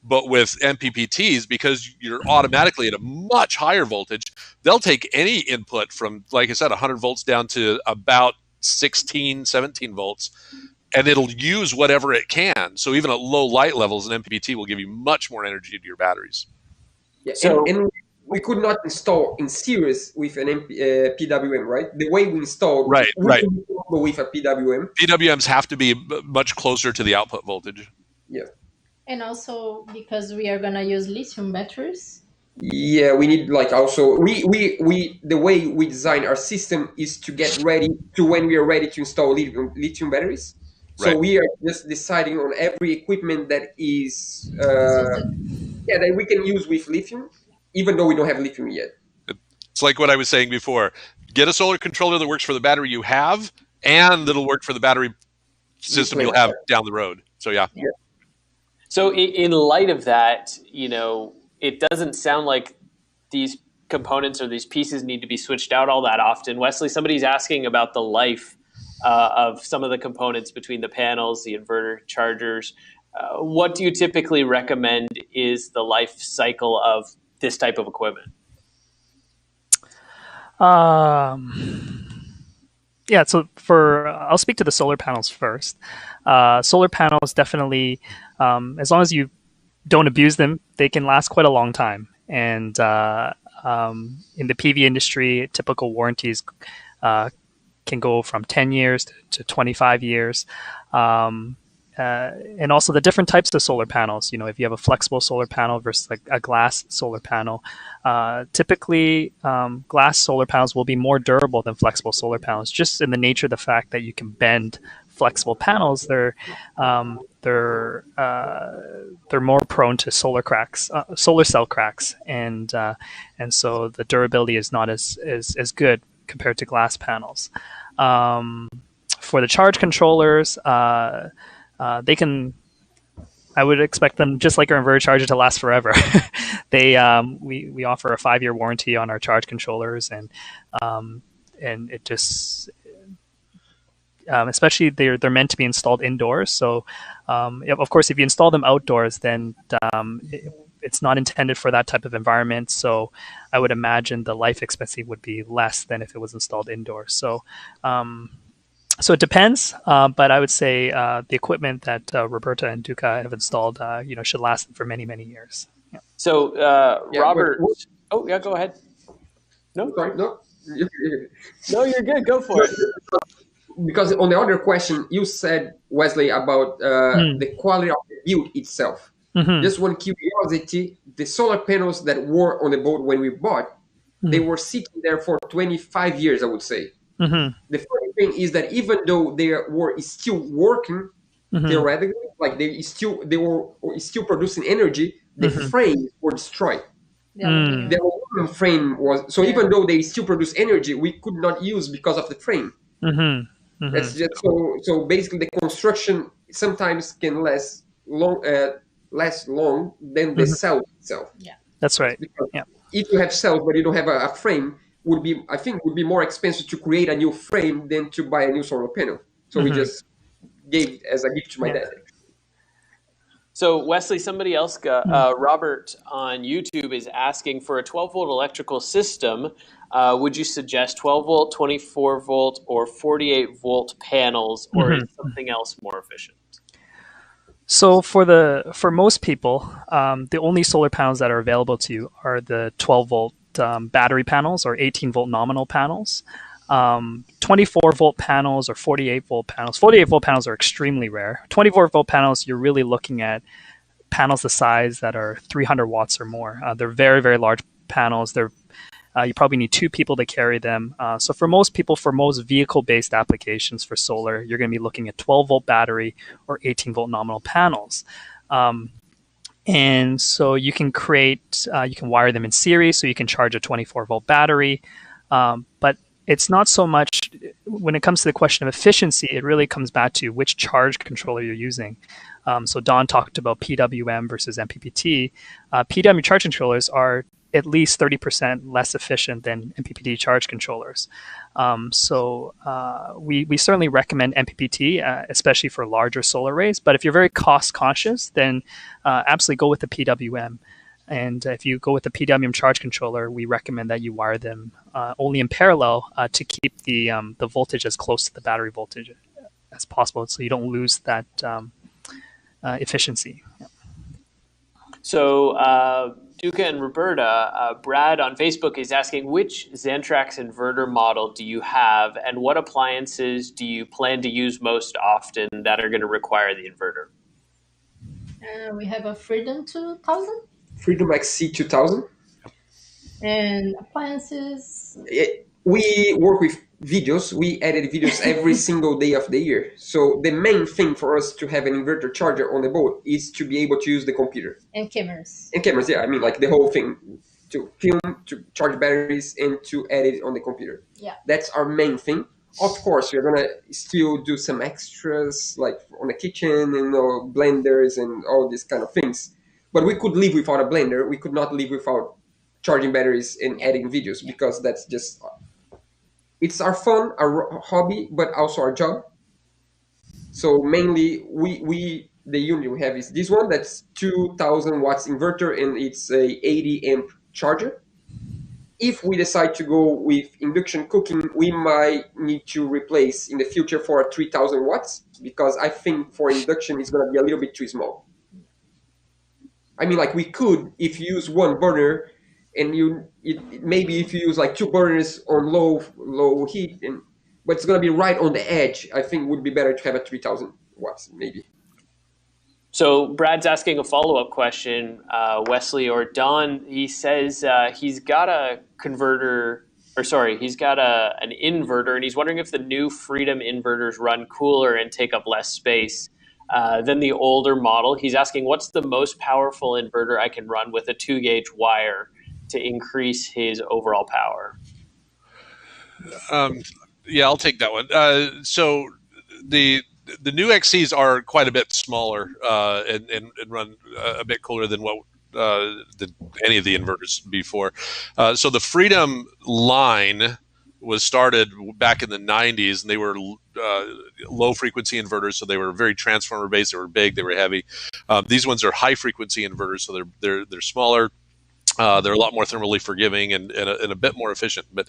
But with MPPTs, because you're automatically at a much higher voltage, they'll take any input from, like I said, 100 volts down to about 16, 17 volts, and it'll use whatever it can. So even at low light levels, an MPPT will give you much more energy to your batteries. Yeah, so, and we could not install in series with an PWM, right? The way we installed, right. With a PWM. PWMs have to be much closer to the output voltage. Yeah. And also because we are gonna use lithium batteries. Yeah, we need also we the way we design our system is to get ready to when we are ready to install lithium batteries. So we are just deciding on every equipment that is that we can use with lithium, even though we don't have lithium yet. It's like what I was saying before. Get a solar controller that works for the battery you have, and that'll work for the battery system you'll have down the road. So yeah. So in light of that, it doesn't sound like these components or these pieces need to be switched out all that often. Wesley, somebody's asking about the life of some of the components between the panels, the inverter, chargers. What do you typically recommend is the life cycle of this type of equipment? Yeah, so I'll speak to the solar panels first. Solar panels definitely, as long as you don't abuse them, they can last quite a long time. And in the PV industry, typical warranties can go from 10 years to 25 years. And also the different types of solar panels. If you have a flexible solar panel versus a glass solar panel, typically glass solar panels will be more durable than flexible solar panels, just in the nature of the fact that you can bend flexible panels. They're more prone to solar cell cracks, and so the durability is not as good compared to glass panels. For the charge controllers, I would expect them, just like our inverter charger, to last forever. We offer a 5-year warranty on our charge controllers, and it just, especially they're meant to be installed indoors. So, of course, if you install them outdoors, then it's not intended for that type of environment. So, I would imagine the life expectancy would be less than if it was installed indoors. So, so it depends, but I would say the equipment that Roberta and Duca have installed, should last for many, many years. Yeah. So, Robert, go ahead. No, sorry, no. No, you're good. Go for it. Because on the other question, you said, Wesley, about the quality of the build itself. Mm-hmm. Just one curiosity: the solar panels that were on the boat when we bought, they were sitting there for 25 years, I would say. Mm-hmm. The funny thing is that even though they were still working theoretically, like they were still producing energy, the frames were destroyed. The aluminum frame was so. Even though they still produce energy, we could not use because of the frame. That's just so. Basically, the construction sometimes can last long than the cell itself. Yeah, that's right. Because yeah. If you have cells but you don't have a frame, would be more expensive to create a new frame than to buy a new solar panel. So we just gave it as a gift to my dad. So Wesley, somebody else, Robert on YouTube, is asking for a 12-volt electrical system. would you suggest 12 volt, 24 volt, or 48 volt panels, or is something else more efficient? So for most people, the only solar panels that are available to you are the 12 volt battery panels or 18 volt nominal panels. 24 volt panels or 48 volt panels. 48 volt panels are extremely rare. 24 volt panels, you're really looking at panels the size that are 300 watts or more. They're very, very large panels. You probably need two people to carry them. So for most people, for most vehicle-based applications for solar, you're going to be looking at 12-volt battery or 18-volt nominal panels. And so you can you can wire them in series, so you can charge a 24-volt battery. But it's not so much, when it comes to the question of efficiency, it really comes back to which charge controller you're using. So Don talked about PWM versus MPPT. PWM charge controllers are at least 30% less efficient than MPPT charge controllers. So we certainly recommend MPPT, especially for larger solar arrays. But if you're very cost conscious, then absolutely go with the PWM. And if you go with the PWM charge controller, we recommend that you wire them only in parallel to keep the voltage as close to the battery voltage as possible, so you don't lose that efficiency. Yeah. So Duca and Roberta, Brad on Facebook is asking, which Xantrex inverter model do you have, and what appliances do you plan to use most often that are going to require the inverter? We have a Freedom 2000. Freedom XC 2000. And appliances? We work with videos. We edit videos every single day of the year. So the main thing for us to have an inverter charger on the boat is to be able to use the computer. And cameras. And cameras, yeah. I mean, like the whole thing. To film, to charge batteries, and to edit on the computer. Yeah. That's our main thing. Of course, we're going to still do some extras, like on the kitchen, blenders and all these kind of things. But we could live without a blender. We could not live without charging batteries and editing videos, because that's just, it's our fun, our hobby, but also our job. So mainly the unit we have is this one. That's 2000 watts inverter, and it's a 80 amp charger. If we decide to go with induction cooking, we might need to replace in the future for 3000 watts, because I think for induction it's going to be a little bit too small. I mean, like we could, if you use one burner, and maybe if you use like two burners on low heat, but it's going to be right on the edge. I think it would be better to have a 3000 watts maybe. So Brad's asking a follow-up question, Wesley or Don. He says he's got an inverter, and he's wondering if the new Freedom inverters run cooler and take up less space than the older model. He's asking, what's the most powerful inverter I can run with a 2-gauge wire to increase his overall power? Yeah, I'll take that one. So the new XCs are quite a bit smaller and run a bit cooler than what any of the inverters before. So the Freedom line was started back in the 90s, and they were low frequency inverters, so they were very transformer based. They were big, they were heavy. These ones are high frequency inverters, so they're smaller. They're a lot more thermally forgiving and a bit more efficient. But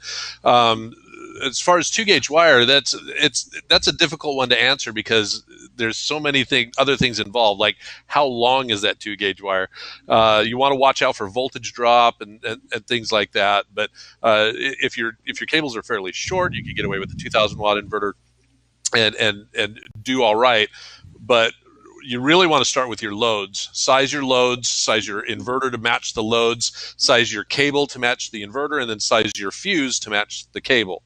as far as 2-gauge wire, that's a difficult one to answer, because there's so many other things involved, like how long is that 2-gauge wire? You want to watch out for voltage drop and things like that. But if your cables are fairly short, you can get away with the 2000 watt inverter and do all right. But you really want to start with your loads. Size your loads, size your inverter to match the loads, size your cable to match the inverter, and then size your fuse to match the cable.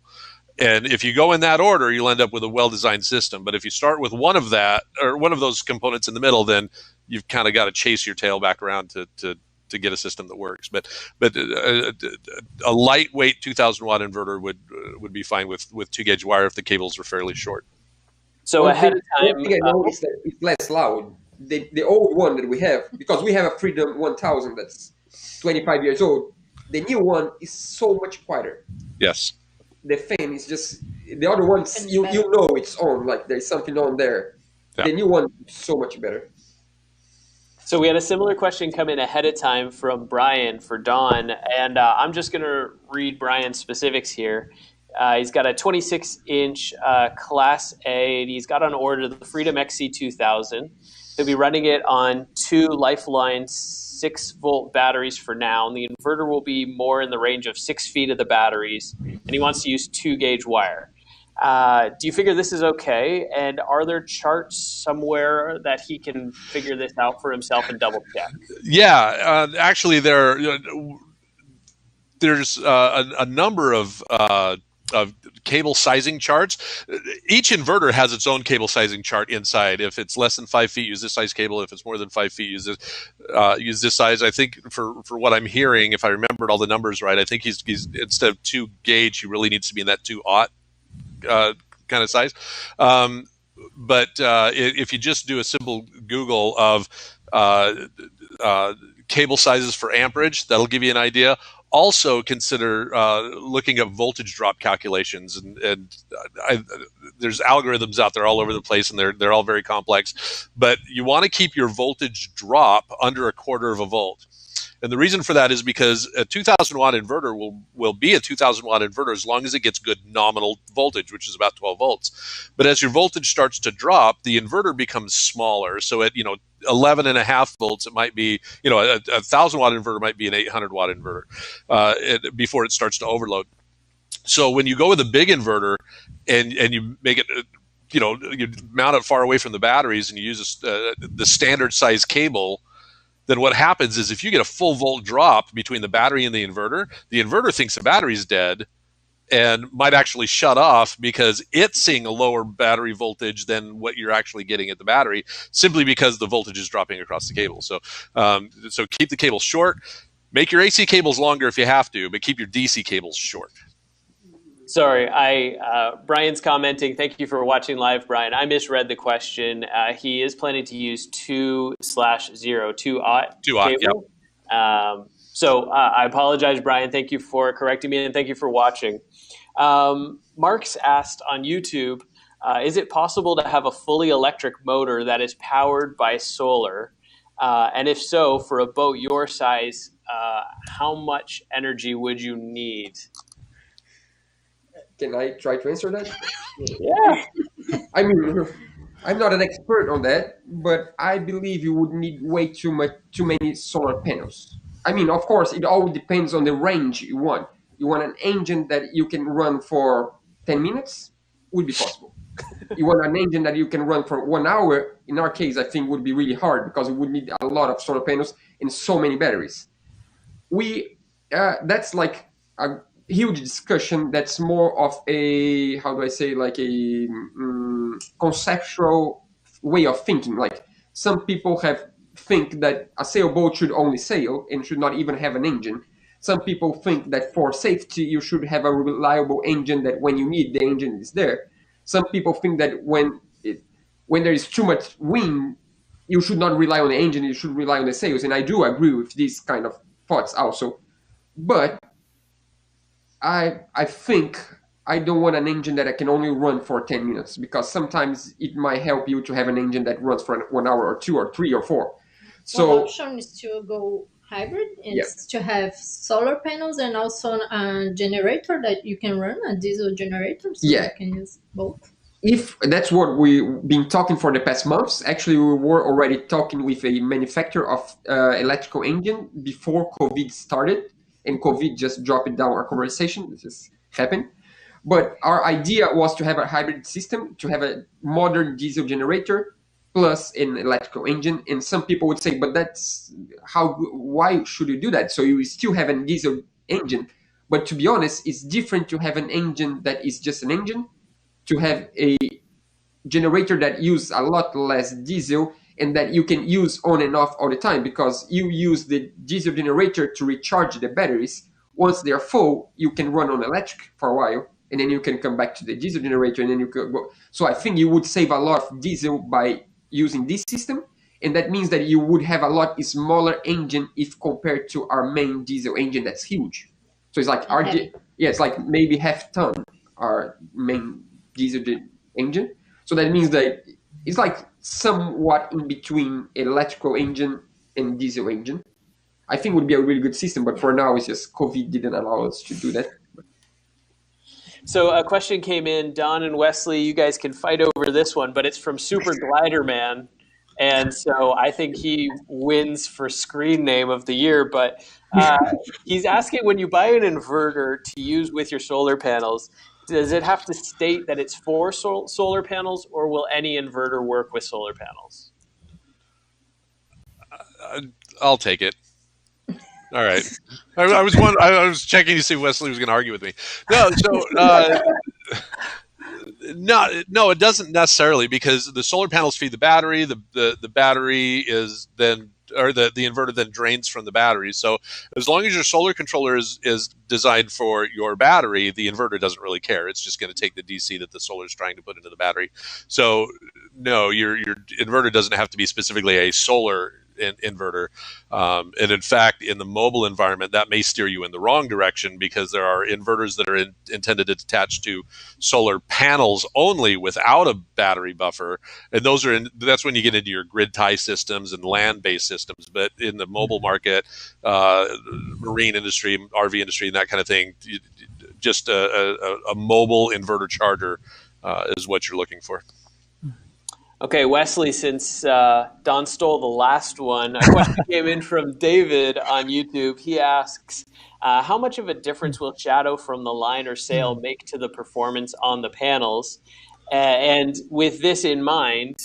And if you go in that order, you'll end up with a well-designed system. But if you start with one of those components in the middle, then you've kind of got to chase your tail back around to get a system that works. But a lightweight 2000 watt inverter would be fine with 2-gauge wire if the cables are fairly short. So ahead of time, one thing I know is that it's less loud. The old one that we have, because we have a Freedom 1000 that's 25 years old, the new one is so much quieter. Yes. The fan is just, the other ones, you know it's on, like there's something on there. Yeah. The new one is so much better. So we had a similar question come in ahead of time from Brian for Dawn, and I'm just going to read Brian's specifics here. He's got a 26-inch Class A, and he's got on order the Freedom XC2000. He'll be running it on 2 Lifeline 6-volt batteries for now, and the inverter will be more in the range of 6 feet of the batteries, and he wants to use 2-gauge wire. Do you figure this is okay? And are there charts somewhere that he can figure this out for himself and double check? Yeah, actually, there's a number of cable sizing charts. Each inverter has its own cable sizing chart inside. If it's less than 5 feet, use this size cable. If it's more than 5 feet, use this size. I think for what I'm hearing, if I remembered all the numbers right, I think he's instead of 2 gauge, he really needs to be in that 2-aught kind of size. But if you just do a simple Google of cable sizes for amperage, that'll give you an idea. Also consider looking at voltage drop calculations, and there's algorithms out there all over the place, and they're all very complex. But you want to keep your voltage drop under 1/4 of a volt. And the reason for that is because a 2,000 watt inverter will be a 2,000 watt inverter as long as it gets good nominal voltage, which is about 12 volts. But as your voltage starts to drop, the inverter becomes smaller. So at 11.5 volts, it might be, a 1,000 watt inverter might be an 800 watt inverter before it starts to overload. So when you go with a big inverter and you make it, you mount it far away from the batteries and you use the standard size cable, then what happens is if you get a full volt drop between the battery and the inverter thinks the battery's dead and might actually shut off because it's seeing a lower battery voltage than what you're actually getting at the battery, simply because the voltage is dropping across the cable. So keep the cables short. Make your AC cables longer if you have to, but keep your DC cables short. Sorry, Brian's commenting. Thank you for watching live, Brian. I misread the question. He is planning to use 2/0, 2-aught cable. Yeah. So I apologize, Brian. Thank you for correcting me, and thank you for watching. Mark's asked on YouTube, is it possible to have a fully electric motor that is powered by solar? And if so, for a boat your size, how much energy would you need? Can I try to answer that? Yeah. I mean, I'm not an expert on that, but I believe you would need way too many solar panels. I mean, of course, it all depends on the range you want. You want an engine that you can run for 10 minutes? Would be possible. You want an engine that you can run for 1 hour? In our case, I think would be really hard because we would need a lot of solar panels and so many batteries. That's like a huge discussion. That's more of a, how do I say, like a conceptual way of thinking. Like some people think that a sailboat should only sail and should not even have an engine. Some people think that for safety you should have a reliable engine, that when you need, the engine is there. Some people think that when there is too much wind, you should not rely on the engine, you should rely on the sails. And I do agree with these kind of thoughts also. But I think I don't want an engine that I can only run for 10 minutes, because sometimes it might help you to have an engine that runs for 1 hour or 2 or 3 or 4. So one option is to go hybrid, and to have solar panels and also a generator that you can run, a diesel generator, so you can use both. If that's what we've been talking for the past months, actually we were already talking with a manufacturer of electrical engine before COVID started, and COVID just dropped down our conversation. This has happened. But our idea was to have a hybrid system, to have a modern diesel generator plus an electrical engine. And some people would say, but why should you do that? So you still have a diesel engine. But to be honest, it's different to have an engine that is just an engine, to have a generator that uses a lot less diesel and that you can use on and off all the time, because you use the diesel generator to recharge the batteries. Once they're full, you can run on electric for a while, and then you can come back to the diesel generator, and then you can go. So I think you would save a lot of diesel by using this system, and that means that you would have a lot smaller engine if compared to our main diesel engine that's huge. So it's like it's like maybe half ton our main diesel engine. So that means that it's like somewhat in between electrical engine and diesel engine. I think it would be a really good system, but for now, it's just COVID didn't allow us to do that. So a question came in, Don and Wesley, you guys can fight over this one, but it's from Super Glider Man. And so I think he wins for screen name of the year. But he's asking, when you buy an inverter to use with your solar panels, does it have to state that it's for solar panels, or will any inverter work with solar panels? I'll take it. All right. I was checking to see if Wesley was going to argue with me. No, so no, it doesn't necessarily, because the solar panels feed the battery. The battery is then, or the inverter then drains from the battery. So as long as your solar controller is designed for your battery, the inverter doesn't really care. It's just going to take the DC that the solar is trying to put into the battery. So no, your inverter doesn't have to be specifically a solar inverter. And in fact, in the mobile environment, that may steer you in the wrong direction, because there are inverters that are intended to attach to solar panels only without a battery buffer. And that's when you get into your grid tie systems and land-based systems. But in the mobile market, marine industry, RV industry, and that kind of thing, just a mobile inverter charger is what you're looking for. Okay, Wesley, since Don stole the last one, a question came in from David on YouTube. He asks, how much of a difference will shadow from the line or sail make to the performance on the panels? And with this in mind,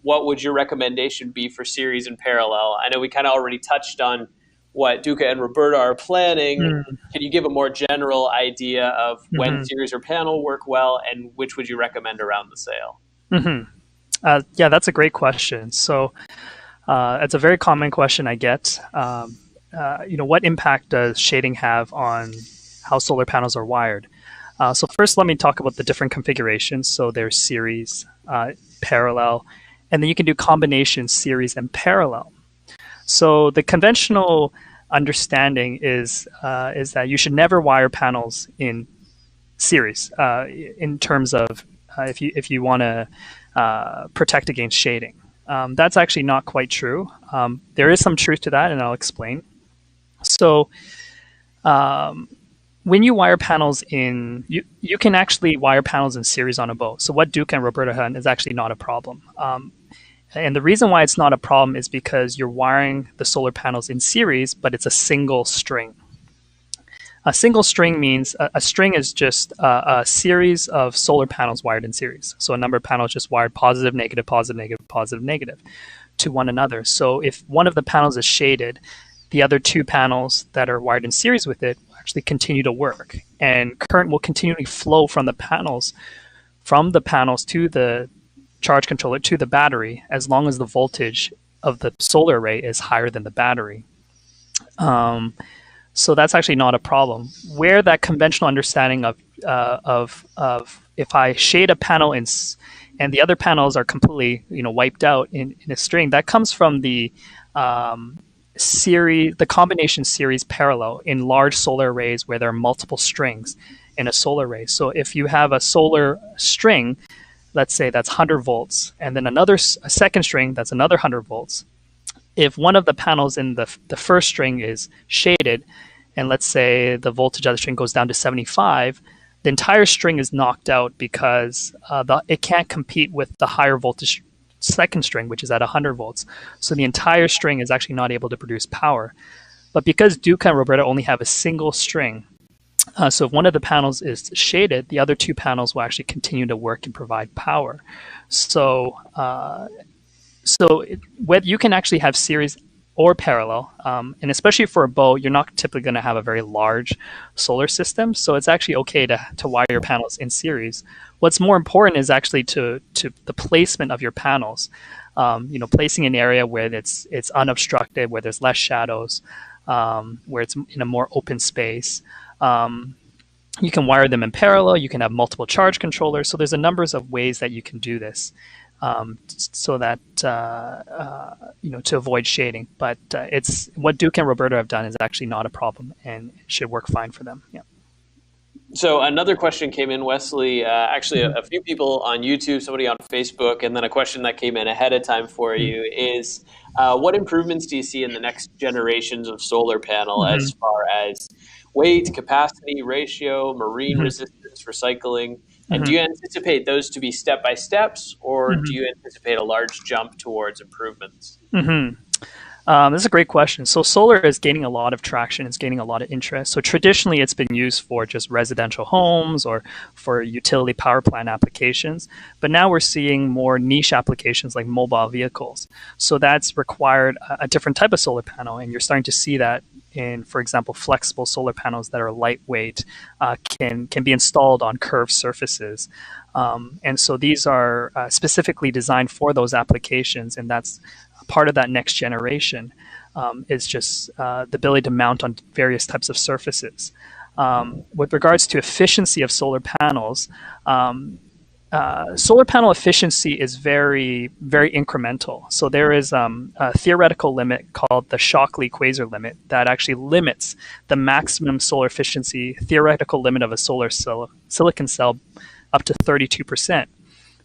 what would your recommendation be for series and parallel? I know we kind of already touched on what Duca and Roberta are planning. Can you give a more general idea of when series or panel work well, and which would you recommend around the sail? Yeah, that's a great question. So it's a very common question I get. What impact does shading have on how solar panels are wired? So first, let me talk about the different configurations. So there's series, parallel, and then you can do combination series and parallel. So the conventional understanding is that you should never wire panels in series in terms of if you want to protect against shading. That's actually not quite true. There is some truth to that, and I'll explain. So when you wire panels in, you can actually wire panels in series on a boat. So what Duca and Roberta had is actually not a problem. And the reason why it's not a problem is because you're wiring the solar panels in series, but it's a single string. A single string means a string is just a series of solar panels wired in series. So a number of panels just wired positive, negative, positive, negative, positive, negative to one another. So if one of the panels is shaded, the other two panels that are wired in series with it will actually continue to work. And current will continually flow from the panels to the charge controller to the battery, as long as the voltage of the solar array is higher than the battery. So that's actually not a problem. Where that conventional understanding of if I shade a panel and the other panels are completely wiped out in a string, that comes from the combination series parallel in large solar arrays where there are multiple strings in a solar array. So if you have a solar string, let's say that's 100 volts, and then a second string that's another 100 volts. If one of the panels in the first string is shaded, and let's say the voltage of the string goes down to 75, the entire string is knocked out because it can't compete with the higher voltage second string, which is at 100 volts. So the entire string is actually not able to produce power. But because Duca and Roberta only have a single string, so if one of the panels is shaded, the other two panels will actually continue to work and provide power. So whether you can actually have series or parallel, and especially for a boat, you're not typically going to have a very large solar system, so it's actually okay to wire your panels in series. What's more important is actually to the placement of your panels. Placing an area where it's unobstructed, where there's less shadows, where it's in a more open space. You can wire them in parallel. You can have multiple charge controllers. So there's a numbers of ways that you can do this. So that to avoid shading, but it's what Duke and Roberta have done is actually not a problem and it should work fine for them. Yeah. So another question came in, Wesley. Actually, a few people on YouTube, somebody on Facebook, and then a question that came in ahead of time for you is, what improvements do you see in the next generations of solar panel as far as weight, capacity, ratio, marine resistance, recycling? And do you anticipate those to be step-by steps, or do you anticipate a large jump towards improvements? This is a great question. So solar is gaining a lot of traction. It's gaining a lot of interest. So traditionally, it's been used for just residential homes or for utility power plant applications. But now we're seeing more niche applications like mobile vehicles. So that's required a different type of solar panel. And you're starting to see that in, for example, flexible solar panels that are lightweight, can be installed on curved surfaces. And so these are specifically designed for those applications. And that's part of that next generation, is just the ability to mount on various types of surfaces. With regards to efficiency of solar panels, solar panel efficiency is very, very incremental. So there is a theoretical limit called the Shockley-Quasar limit that actually limits the maximum solar efficiency theoretical limit of a solar silicon cell up to 32%.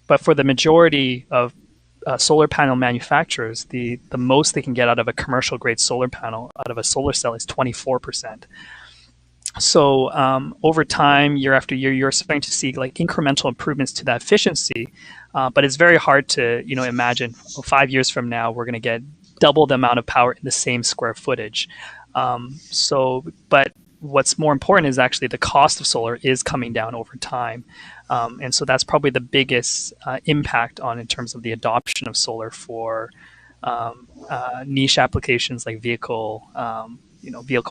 But for the majority of solar panel manufacturers, the most they can get out of a commercial grade solar panel, out of a solar cell, is 24%. So over time, year after year, you're starting to see like incremental improvements to that efficiency. But it's very hard to imagine 5 years from now we're going to get double the amount of power in the same square footage. But what's more important is actually the cost of solar is coming down over time. And so that's probably the biggest impact in terms of the adoption of solar for niche applications like vehicle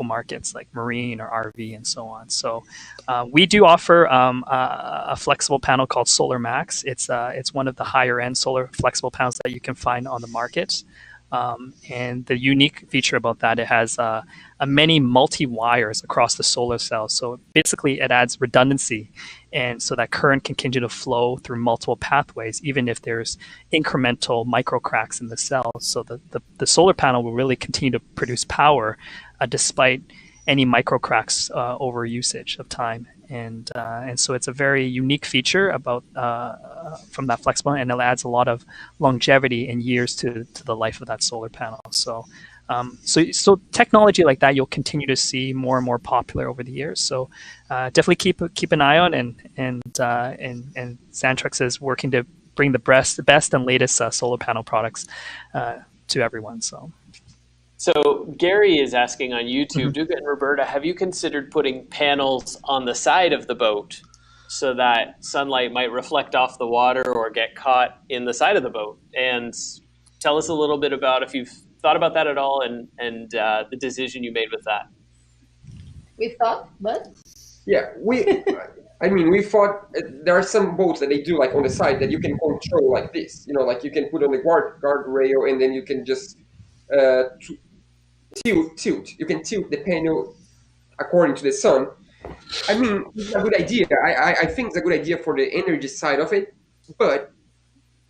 markets like marine or RV and so on. So we do offer a flexible panel called Solar Max. It's one of the higher end solar flexible panels that you can find on the market. And the unique feature about that, it has many multi-wires across the solar cell. So basically it adds redundancy, and so that current can continue to flow through multiple pathways, even if there's incremental micro cracks in the cell. So the solar panel will really continue to produce power despite any micro cracks over usage of time. And so it's a very unique feature about from that flexible, and it adds a lot of longevity and years to the life of that solar panel. So technology like that you'll continue to see more and more popular over the years. So definitely keep an eye on, and Xantrex is working to bring the best and latest solar panel products to everyone. So Gary is asking on YouTube, Duca and Roberta, have you considered putting panels on the side of the boat so that sunlight might reflect off the water or get caught in the side of the boat? And tell us a little bit about if you've thought about that at all, and the decision you made with that. We thought, but? Yeah, we thought there are some boats that they do like on the side that you can control like this. Like you can put on the guardrail, and then you can just tilt. You can tilt the panel according to the sun. It's a good idea. I think it's a good idea for the energy side of it, but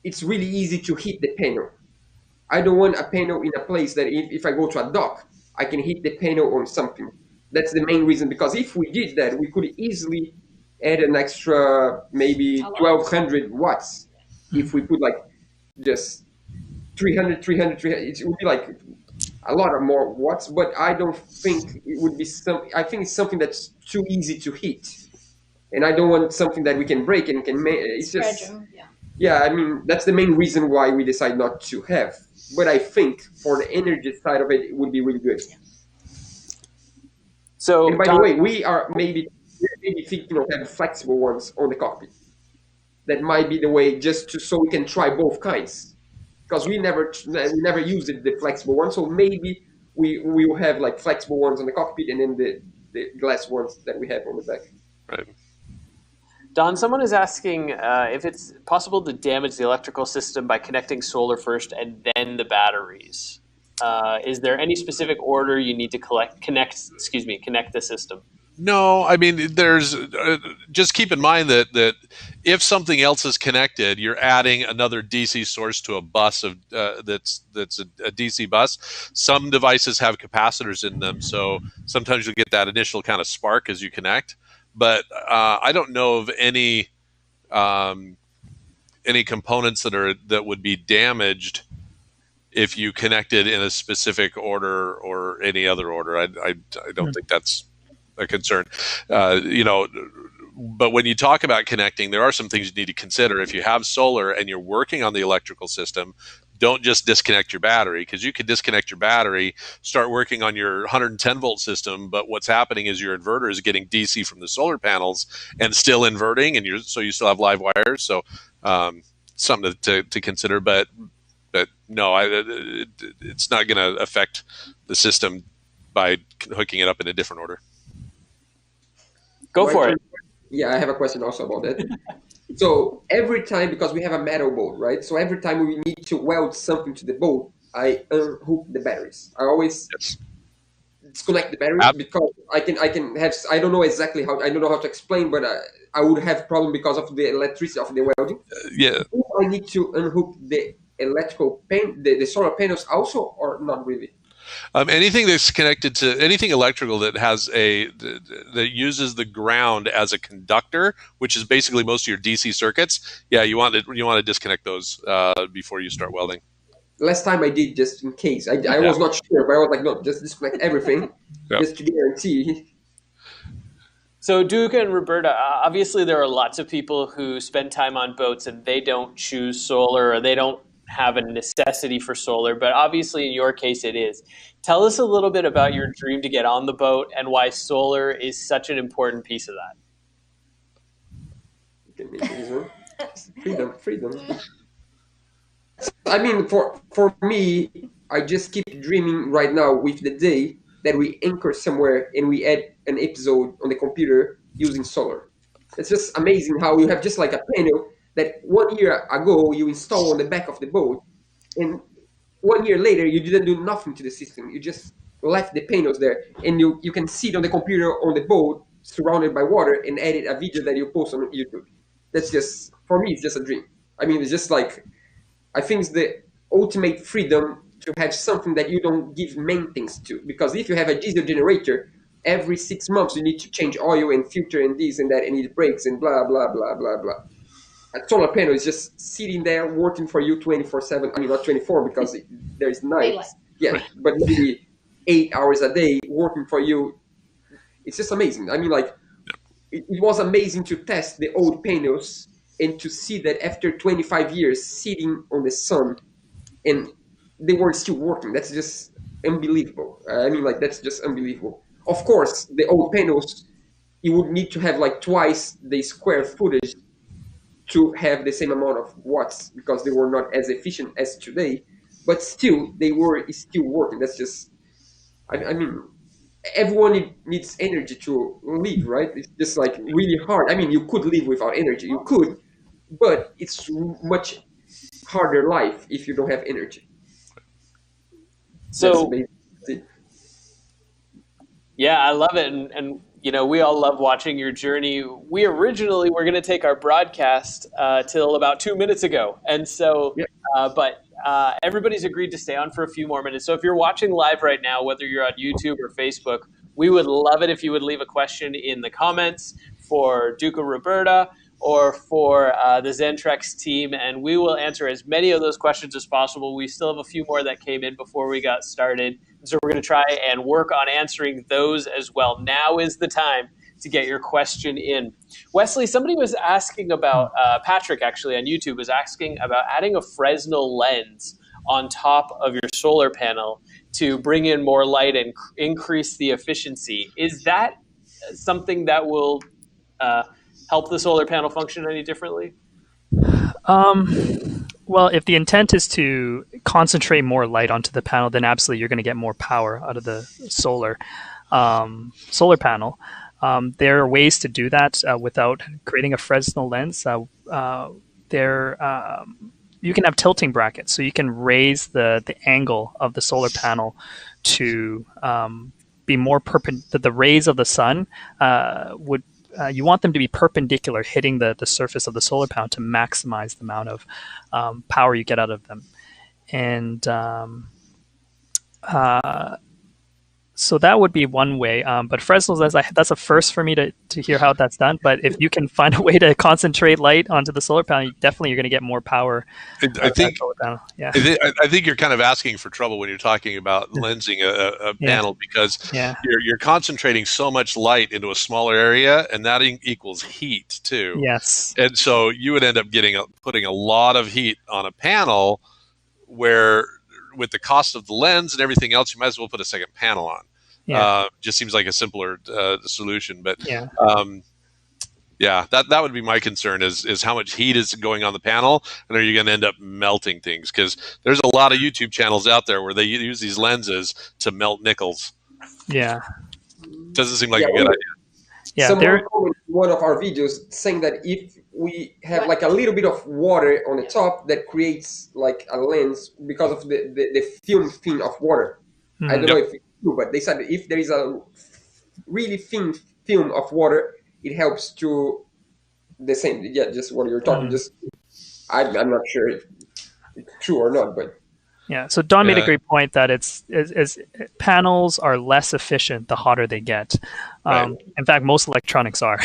it's really easy to hit the panel. I don't want a panel in a place that if I go to a dock, I can hit the panel on something. That's the main reason, because if we did that, we could easily add an extra maybe 1,200 watts. If we put like just 300, it would be like a lot of more watts, but I don't think it would be I think it's something that's too easy to hit. And I don't want something that we can break and can make. It's just, that's the main reason why we decide not to have. But I think for the energy side of it would be really good. So, and by the way, we are maybe thinking of having flexible ones on the cockpit. That might be the way, so we can try both kinds. Because we never used the flexible one, so maybe we will have like flexible ones on the cockpit and then the glass ones that we have on the back. Right. Don, someone is asking if it's possible to damage the electrical system by connecting solar first and then the batteries. Is there any specific order you need to connect the system? No, there's just keep in mind that if something else is connected, you're adding another DC source to a bus that's a DC bus. Some devices have capacitors in them, so sometimes you'll get that initial kind of spark as you connect. but I don't know of any components that would be damaged if you connected in a specific order or any other order. I don't think that's a concern. But when you talk about connecting, there are some things you need to consider. If you have solar and you're working on the electrical system, don't just disconnect your battery, because you could disconnect your battery, start working on your 110 volt system, but what's happening is your inverter is getting DC from the solar panels and still inverting, and so you still have live wires. So something to consider, but no, it's not going to affect the system by hooking it up in a different order. Go for it. Yeah, I have a question also about that. So every time, because we have a metal boat, right? So every time we need to weld something to the boat, I unhook the batteries. I always disconnect the batteries because I don't know exactly how, I don't know how to explain, but I would have problem because of the electricity of the welding. Yeah. Do I need to unhook the electrical the solar panels also, or not really? Anything that's connected to anything electrical that that uses the ground as a conductor, which is basically most of your DC circuits. Yeah, you want to disconnect those before you start welding. Last time I did, just in case. I was not sure, but I was like, no, just disconnect everything, just to guarantee. So Duca and Roberta, obviously there are lots of people who spend time on boats and they don't choose solar, or they don't have a necessity for solar, but obviously in your case it is. Tell us a little bit about your dream to get on the boat and why solar is such an important piece of that. Freedom. I mean, for me, I just keep dreaming right now with the day that we anchor somewhere and we add an episode on the computer using solar. It's just amazing how you have just like a panel that 1 year ago you install on the back of the boat, and 1 year later you didn't do nothing to the system. You just left the panels there, and you can sit on the computer on the boat surrounded by water and edit a video that you post on YouTube. That's just, for me, it's just a dream. I mean, it's just like, I think it's the ultimate freedom to have something that you don't give maintenance to. Because if you have a diesel generator, every 6 months you need to change oil and filter and this and that, and it breaks and blah, blah, blah, blah, blah. A solar panel is just sitting there working for you 24/7. I mean, not 24 because there's nights. Yeah, but maybe 8 hours a day working for you. It's just amazing. I mean, like, it was amazing to test the old panels and to see that after 25 years sitting on the sun and they were still working. That's just unbelievable. I mean, like, that's just unbelievable. Of course, the old panels, you would need to have like twice the square footage to have the same amount of watts because they were not as efficient as today, but still they were still working. That's just, I mean, everyone needs energy to live, right? It's just like really hard. I mean, you could live without energy, you could, but it's much harder life if you don't have energy. So, yeah, I love it. And you know, we all love watching your journey. We originally were going to take our broadcast till about 2 minutes ago. And so, but everybody's agreed to stay on for a few more minutes. So if you're watching live right now, whether you're on YouTube or Facebook, we would love it if you would leave a question in the comments for Duca Roberta or for the Xantrex team, and we will answer as many of those questions as possible. We still have a few more that came in before we got started, so we're going to try and work on answering those as well. Now is the time to get your question in. Wesley, somebody was asking about, Patrick actually on YouTube was asking about adding a Fresnel lens on top of your solar panel to bring in more light and increase the efficiency. Is that something that will help the solar panel function any differently? Well, if the intent is to concentrate more light onto the panel, then absolutely you're going to get more power out of the solar panel. There are ways to do that without creating a Fresnel lens. You can have tilting brackets, so you can raise the angle of the solar panel to be more perpendicular. The rays of the sun would you want them to be perpendicular, hitting the surface of the solar panel to maximize the amount of power you get out of them. And So that would be one way. But Fresnel's, that's a first for me to hear how that's done. But if you can find a way to concentrate light onto the solar panel, definitely you're going to get more power. I think solar panel. Yeah. I think you're kind of asking for trouble when you're talking about lensing a panel, because you're concentrating so much light into a smaller area, and that equals heat too. Yes. And so you would end up putting a lot of heat on a panel, where with the cost of the lens and everything else, you might as well put a second panel on. Yeah. Just seems like a simpler solution. But that would be my concern is how much heat is going on the panel, and are you going to end up melting things? Because there's a lot of YouTube channels out there where they use these lenses to melt nickels. Yeah. Doesn't seem like a good idea. Yeah, someone commented in one of our videos saying that if we have like a little bit of water on the top, that creates like a lens because of the film thing of water. I don't know if it's true, but they said that if there is a really thin film of water, it helps to the same. Yeah, just what you're talking. Just I'm not sure if it's true or not, but. Yeah, so Don made a great point that it's panels are less efficient the hotter they get. In fact, most electronics are.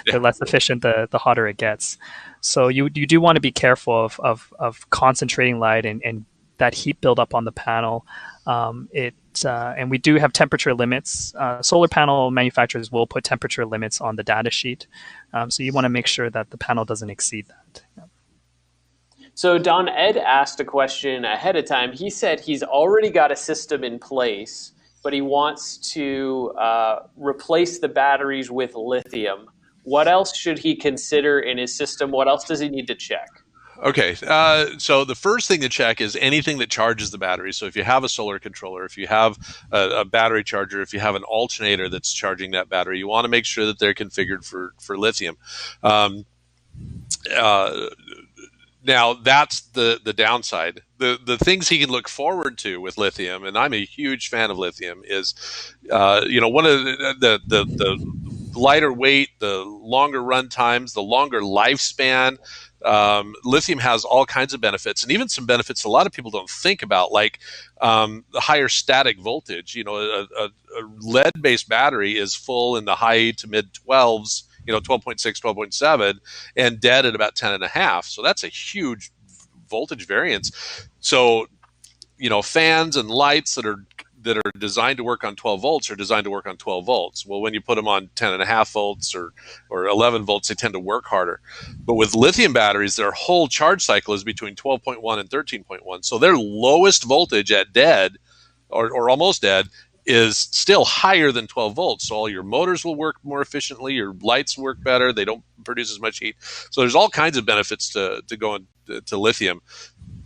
They're less efficient the hotter it gets. So you do want to be careful of concentrating light and that heat buildup on the panel. And we do have temperature limits. Solar panel manufacturers will put temperature limits on the data sheet. So you want to make sure that the panel doesn't exceed that. Yeah. So Don Ed asked a question ahead of time. He said he's already got a system in place, but he wants to replace the batteries with lithium. What else should he consider in his system? What else does he need to check? Okay, so the first thing to check is anything that charges the battery. So if you have a solar controller, if you have a battery charger, if you have an alternator that's charging that battery, you want to make sure that they're configured for lithium. Now that's the downside. The things he can look forward to with lithium, and I'm a huge fan of lithium, is one of the lighter weight, the longer run times, the longer lifespan. Lithium has all kinds of benefits, and even some benefits a lot of people don't think about, like the higher static voltage. A lead-based battery is full in the high to mid 12s. 12.6, 12.7, and dead at about 10.5. So that's a huge voltage variance. So, fans and lights that are designed to work on 12 volts are designed to work on 12 volts. Well, when you put them on 10.5 volts or 11 volts, they tend to work harder. But with lithium batteries, their whole charge cycle is between 12.1 and 13.1. So their lowest voltage at dead or almost dead is still higher than 12 volts. So all your motors will work more efficiently, your lights work better, they don't produce as much heat. So there's all kinds of benefits to going to lithium.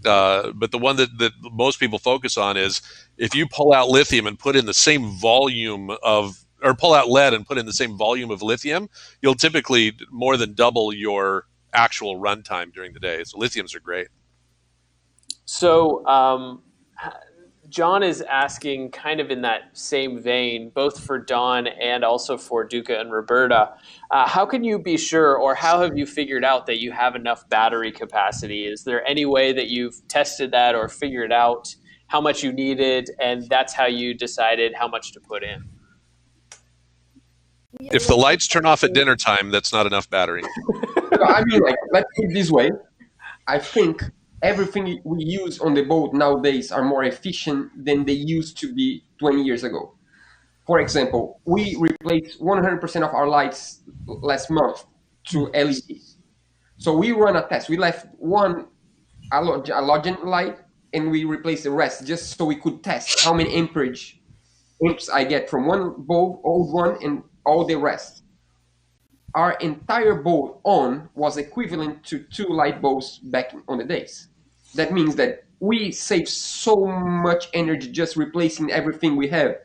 But the one that most people focus on is if you pull out lithium and put in the same volume or pull out lead and put in the same volume of lithium, you'll typically more than double your actual runtime during the day. So lithiums are great. So, John is asking kind of in that same vein, both for Don and also for Duca and Roberta, how can you be sure, or how have you figured out that you have enough battery capacity? Is there any way that you've tested that or figured out how much you needed, and that's how you decided how much to put in? If the lights turn off at dinner time, that's not enough battery. I mean, let's put it this way. I think everything we use on the boat nowadays are more efficient than they used to be 20 years ago. For example, we replaced 100% of our lights last month to LED. So we run a test. We left one halogen light and we replaced the rest just so we could test how many amps I get from one bulb, old one, and all the rest. Our entire boat on was equivalent to 2 light bulbs back on the days. That means that we save so much energy just replacing everything we have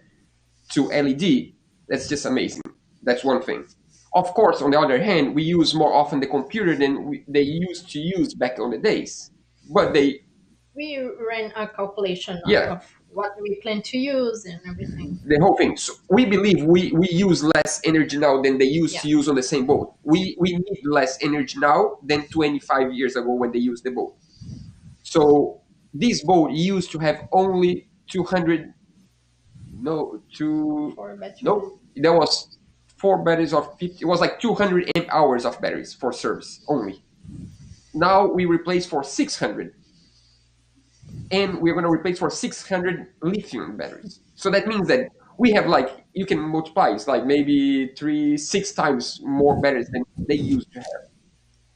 to LED. That's just amazing. That's one thing. Of course, on the other hand, we use more often the computer than they used to use back on the days. But we ran a calculation of what we plan to use and everything. The whole thing. So we believe we use less energy now than they used to use on the same boat. We need less energy now than 25 years ago when they used the boat. So this boat used to have only 200 No, two. 4 batteries. No, there was 4 batteries of 50. It was like 200 amp hours of batteries for service only. Now we replace for 600, and we're going to replace for 600 lithium batteries. So that means that we have like, you can multiply, it's like maybe 6 times more batteries than they used to have.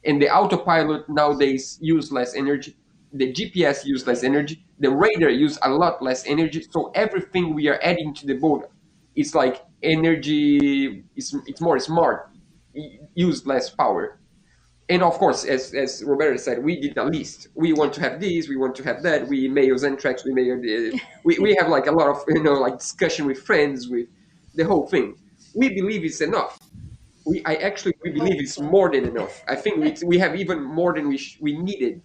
And the autopilot nowadays use less energy. The GPS use less energy. The radar use a lot less energy. So everything we are adding to the boat is like energy. It's more smart. Use less power. And of course, as Roberta said, we did a list. We want to have this. We want to have that. We may use Xantrex. We have like a lot of like discussion with friends with the whole thing. We believe it's enough. We believe it's more than enough. I think we have even more than we needed,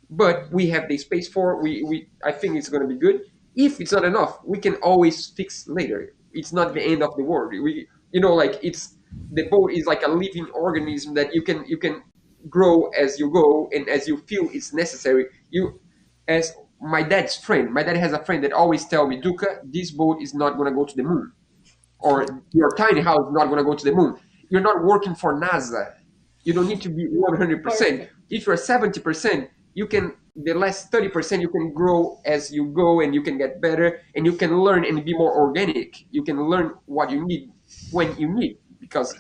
but we have the space for. I think it's going to be good. If it's not enough, we can always fix later. It's not the end of the world. Like the boat is like a living organism that you can grow as you go and as you feel it's necessary. As my dad's friend, my dad has a friend that always tell me, Duca, this boat is not going to go to the moon, or your tiny house is not going to go to the moon. You're not working for NASA. You don't need to be 100%. If you're 70%, the last 30%, you can grow as you go, and you can get better, and you can learn and be more organic. You can learn what you need when you need, because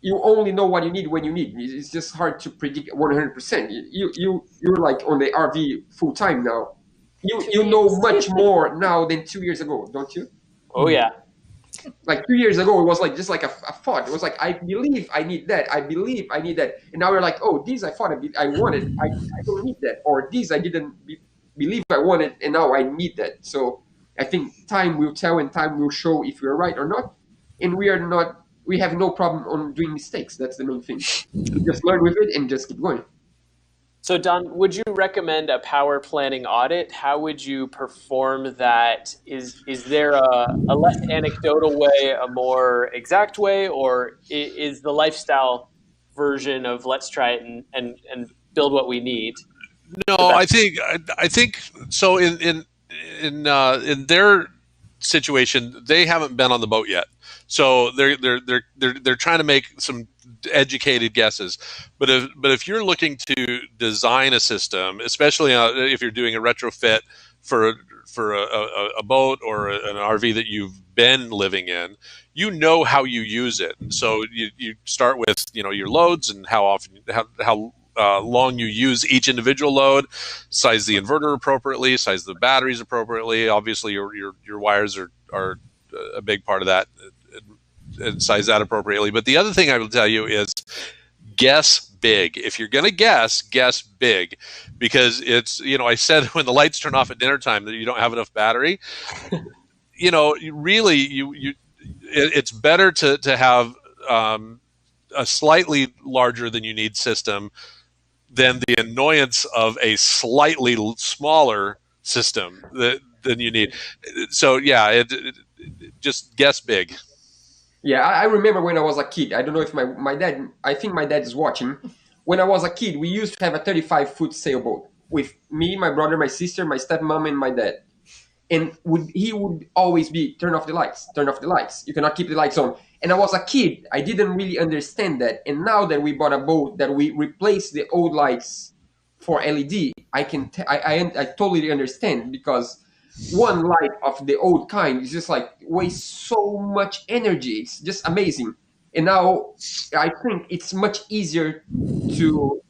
you only know what you need when you need. It's just hard to predict 100%. You're like on the RV full time now. You know much more now than 2 years ago, don't you? Oh yeah. Like 2 years ago, it was like just like a thought. It was like, I believe I need that. I believe I need that. And now we're like, oh, these I thought I wanted. I don't need that. Or these I didn't believe I wanted, and now I need that. So I think time will tell, and time will show if we're right or not. And we have no problem on doing mistakes. That's the main thing. Just learn with it and just keep going. So Don, would you recommend a power planning audit? How would you perform that? Is there a less anecdotal way, a more exact way, or is the lifestyle version of let's try it and build what we need? No, I think so. In their situation, they haven't been on the boat yet, so they're trying to make some educated guesses. But if you're looking to design a system, especially if you're doing a retrofit for a boat or an RV that you've been living in, you know how you use it. And so you start with your loads and how often how long you use each individual load, size the inverter appropriately, size the batteries appropriately. Obviously, your wires are a big part of that, and size that appropriately. But the other thing I will tell you is guess big. If you're going to guess big, because it's, I said when the lights turn off at dinner time that you don't have enough battery. It's better to have a slightly larger than you need system than the annoyance of a slightly smaller system than you need. So yeah, just guess big. Yeah, I remember when I was a kid. I don't know if my dad, I think my dad is watching. When I was a kid, we used to have a 35-foot sailboat with me, my brother, my sister, my stepmom, and my dad. And he would always be, turn off the lights. You cannot keep the lights on. And I was a kid. I didn't really understand that. And now that we bought a boat, that we replaced the old lights for LED, I totally understand, because one light of the old kind is just like wastes so much energy. It's just amazing. And now I think it's much easier to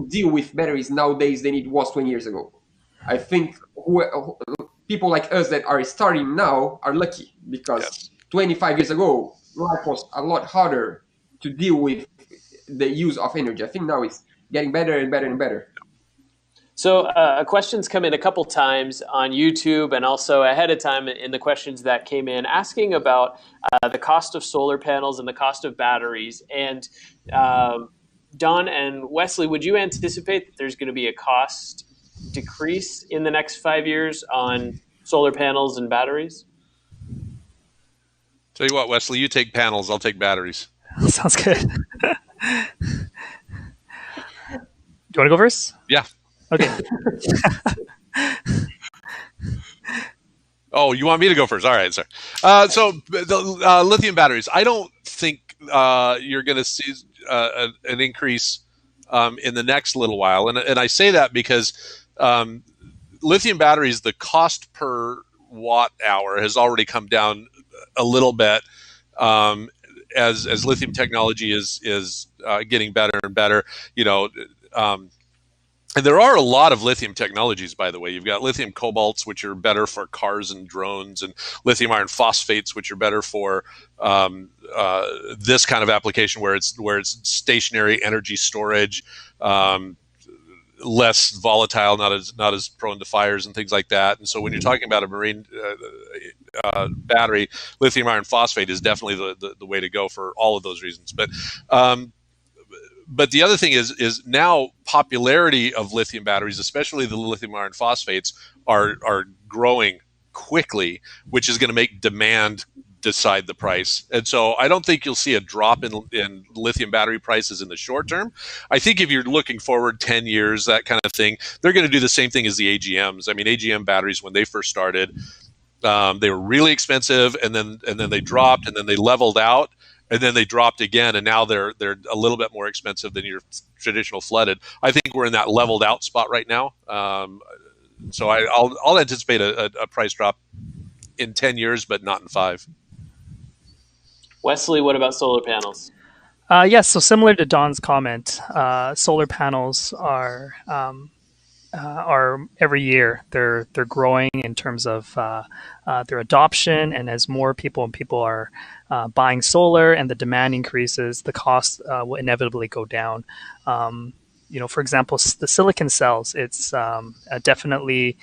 deal with batteries nowadays than it was 20 years ago. I think people like us that are starting now are lucky, because 25 years ago, life was a lot harder to deal with the use of energy. I think now it's getting better and better and better. So questions come in a couple times on YouTube and also ahead of time in the questions that came in asking about the cost of solar panels and the cost of batteries. And Don and Wesley, would you anticipate that there's going to be a cost decrease in the next 5 years on solar panels and batteries? Tell you what, Wesley, you take panels, I'll take batteries. Sounds good. Do you want to go first? Yeah. Okay. Oh, you want me to go first? All right, sir. So the lithium batteries, I don't think you're going to see an increase in the next little while, and I say that because lithium batteries, the cost per watt hour has already come down a little bit as lithium technology is getting better and better. And there are a lot of lithium technologies, by the way. You've got lithium cobalts, which are better for cars and drones, and lithium iron phosphates, which are better for this kind of application where it's stationary energy storage, less volatile, not as prone to fires and things like that. And so when you're talking about a marine battery, lithium iron phosphate is definitely the way to go for all of those reasons. But the other thing is now popularity of lithium batteries, especially the lithium iron phosphates, are growing quickly, which is going to make demand decide the price. And so I don't think you'll see a drop in lithium battery prices in the short term. I think if you're looking forward 10 years, that kind of thing, they're going to do the same thing as the AGMs. I mean, AGM batteries, when they first started, they were really expensive, and then they dropped, and then they leveled out. And then they dropped again, and now they're a little bit more expensive than your traditional flooded. I think we're in that leveled out spot right now. So I'll anticipate a price drop in 10 years, but not in 5. Wesley, what about solar panels? Yes, so similar to Don's comment, solar panels are every year they're growing in terms of their adoption, and as more people are buying solar and the demand increases, the cost will inevitably go down. For example, the silicon cells, it's definitely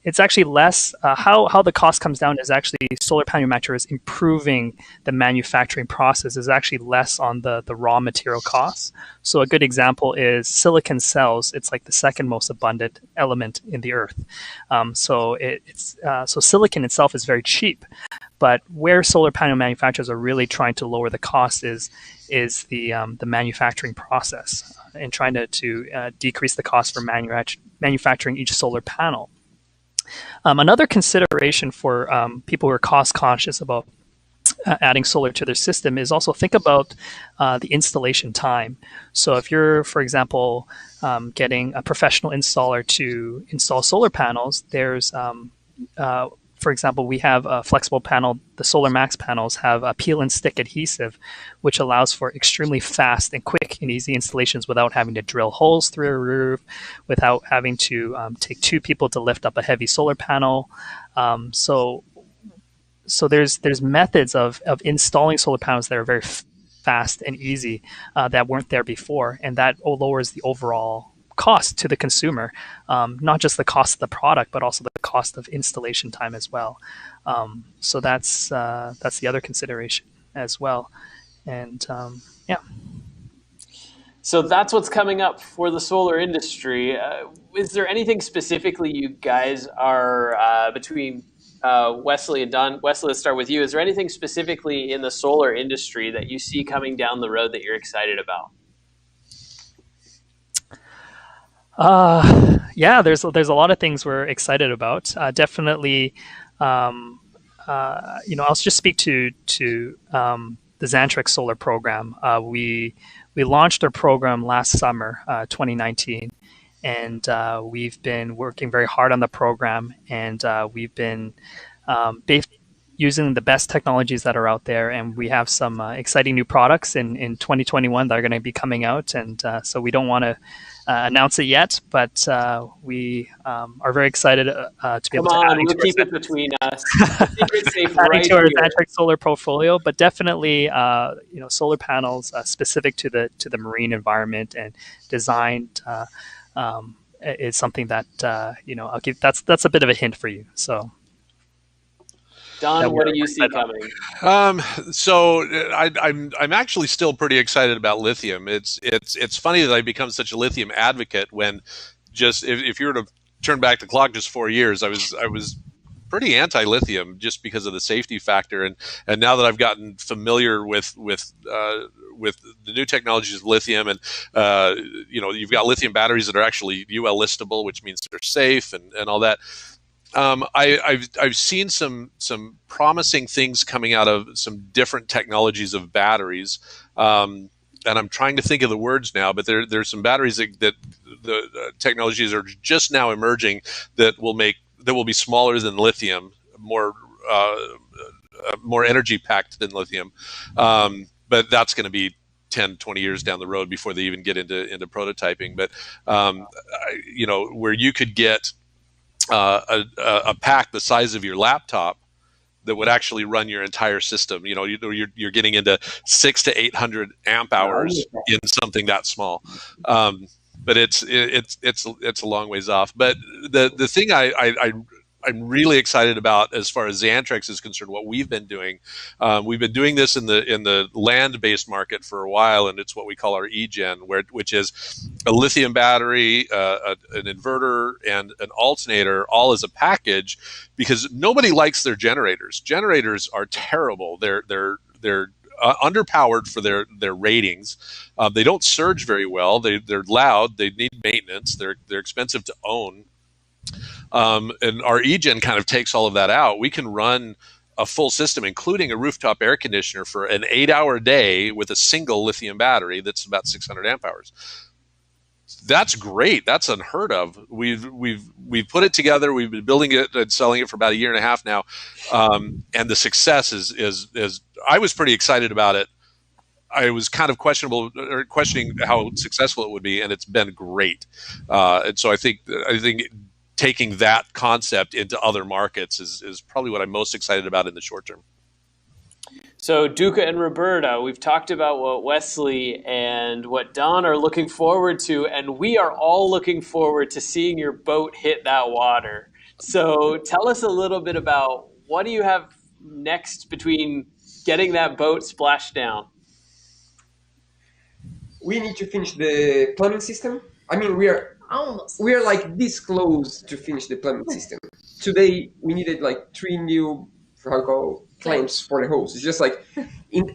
it's actually less. How the cost comes down is actually solar panel manufacturers improving the manufacturing process is actually less on the raw material costs. So a good example is silicon cells. It's like the second most abundant element in the earth. So silicon itself is very cheap. But where solar panel manufacturers are really trying to lower the cost is the manufacturing process, and trying to decrease the cost for manufacturing each solar panel. Another consideration for people who are cost conscious about adding solar to their system is also think about the installation time. So if you're, for example, getting a professional installer to install solar panels, there's for example, we have a flexible panel. The Solar Max panels have a peel and stick adhesive, which allows for extremely fast and quick and easy installations without having to drill holes through a roof, without having to take 2 people to lift up a heavy solar panel. So there's methods of installing solar panels that are very fast and easy that weren't there before, and that lowers the overall cost to the consumer, not just the cost of the product, but also the cost of installation time as well. So that's the other consideration as well. And yeah. So that's what's coming up for the solar industry. Is there anything specifically you guys are between Wesley and Don? Wesley, let's start with you. Is there anything specifically in the solar industry that you see coming down the road that you're excited about? Yeah, there's a lot of things we're excited about. Definitely, I'll just speak to the Xantrex Solar program. We launched our program last summer, 2019, and we've been working very hard on the program, and we've been using the best technologies that are out there, and we have some exciting new products in 2021 that are going to be coming out, and so we don't want to announce it yet, but we are very excited to be able to add we'll keep it between us. Adding to our Xantrex solar portfolio, but definitely, solar panels specific to the marine environment and designed is something that I'll give. That's a bit of a hint for you. So. Don, what do you see coming? So I'm actually still pretty excited about lithium. It's funny that I become such a lithium advocate when just if you were to turn back the clock just 4 years, I was pretty anti-lithium just because of the safety factor, and now that I've gotten familiar with the new technologies of lithium, and you've got lithium batteries that are actually UL listable, which means they're safe and all that. I've seen some promising things coming out of some different technologies of batteries, and I'm trying to think of the words now. But there's some batteries that the technologies are just now emerging that will be smaller than lithium, more energy packed than lithium, but that's going to be 10, 20 years down the road before they even get into prototyping. But where you could get a pack the size of your laptop that would actually run your entire system. You're getting into 600 to 800 amp hours in something that small. But it's a long ways off. But the thing I'm really excited about as far as Xantrex is concerned, what we've been doing this in the land-based market for a while, and it's what we call our eGen, which is a lithium battery, an inverter, and an alternator, all as a package, because nobody likes their generators. Generators are terrible. They're underpowered for their ratings. They don't surge very well. They're loud. They need maintenance. They're expensive to own. And our eGen kind of takes all of that out. We can run a full system, including a rooftop air conditioner, for an 8-hour day with a single lithium battery that's about 600 amp hours. That's great. That's unheard of. We've put it together. We've been building it and selling it for about a year and a half now, and the success is. I was pretty excited about it. I was kind of questioning how successful it would be, and it's been great. And so I think taking that concept into other markets is probably what I'm most excited about in the short term. So Duca and Roberta, we've talked about what Wesley and what Don are looking forward to, and we are all looking forward to seeing your boat hit that water. So tell us a little bit about what do you have next between getting that boat splashed down? We need to finish the plumbing system. I mean, we are like this close to finish the plumbing system. Today we needed like 3 new clamps for the hose. It's just like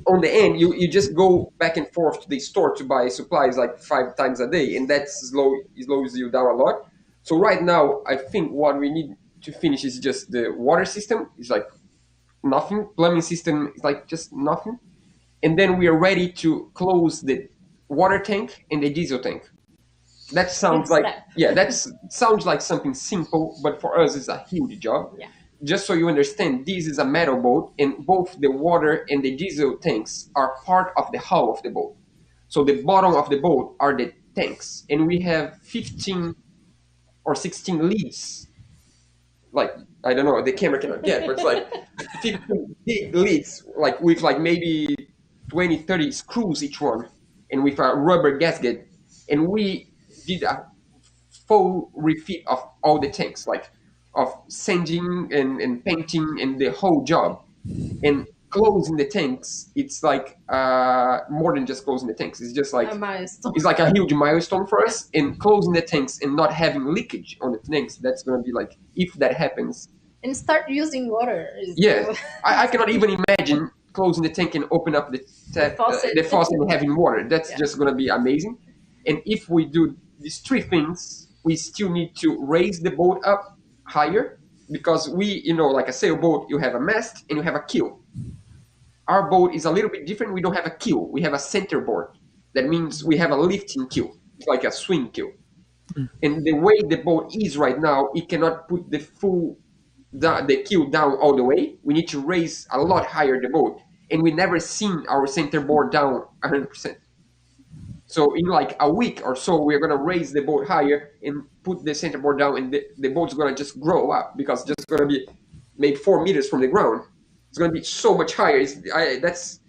on the end you just go back and forth to the store to buy supplies like 5 times a day, and that slows you down a lot. So right now I think what we need to finish is just the water system. It's like nothing. Plumbing system is like just nothing. And then we are ready to close the water tank and the diesel tank. That sounds sounds like something simple, but for us it's a huge job. Yeah. Just so you understand, this is a metal boat, and both the water and the diesel tanks are part of the hull of the boat. So the bottom of the boat are the tanks, and we have 15 or 16 leads. Like, I don't know, the camera cannot get, but it's like 15 big leads, like with like maybe 20, 30 screws each one, and with a rubber gasket. And we did a full refit of all the tanks, like of sanding and painting and the whole job. And closing the tanks, it's like more than just closing the tanks. It's just like a milestone. It's like a huge milestone for us. And closing the tanks and not having leakage on the tanks, that's going to be like, if that happens. And start using water. I cannot even imagine closing the tank and open up the faucet and having water. That's just going to be amazing. And if we do these 3 things, we still need to raise the boat up higher, because we, like a sailboat, you have a mast and you have a keel. Our boat is a little bit different. We don't have a keel. We have a centerboard. That means we have a lifting keel. It's like a swing keel. And the way the boat is right now, it cannot put the keel down all the way. We need to raise a lot higher the boat. And we never seen our centerboard down 100%. So in like a week or so, we're going to raise the boat higher and put the centerboard down, and the boat's going to just grow up, because it's just going to be maybe 4 meters from the ground. It's going to be so much higher. That's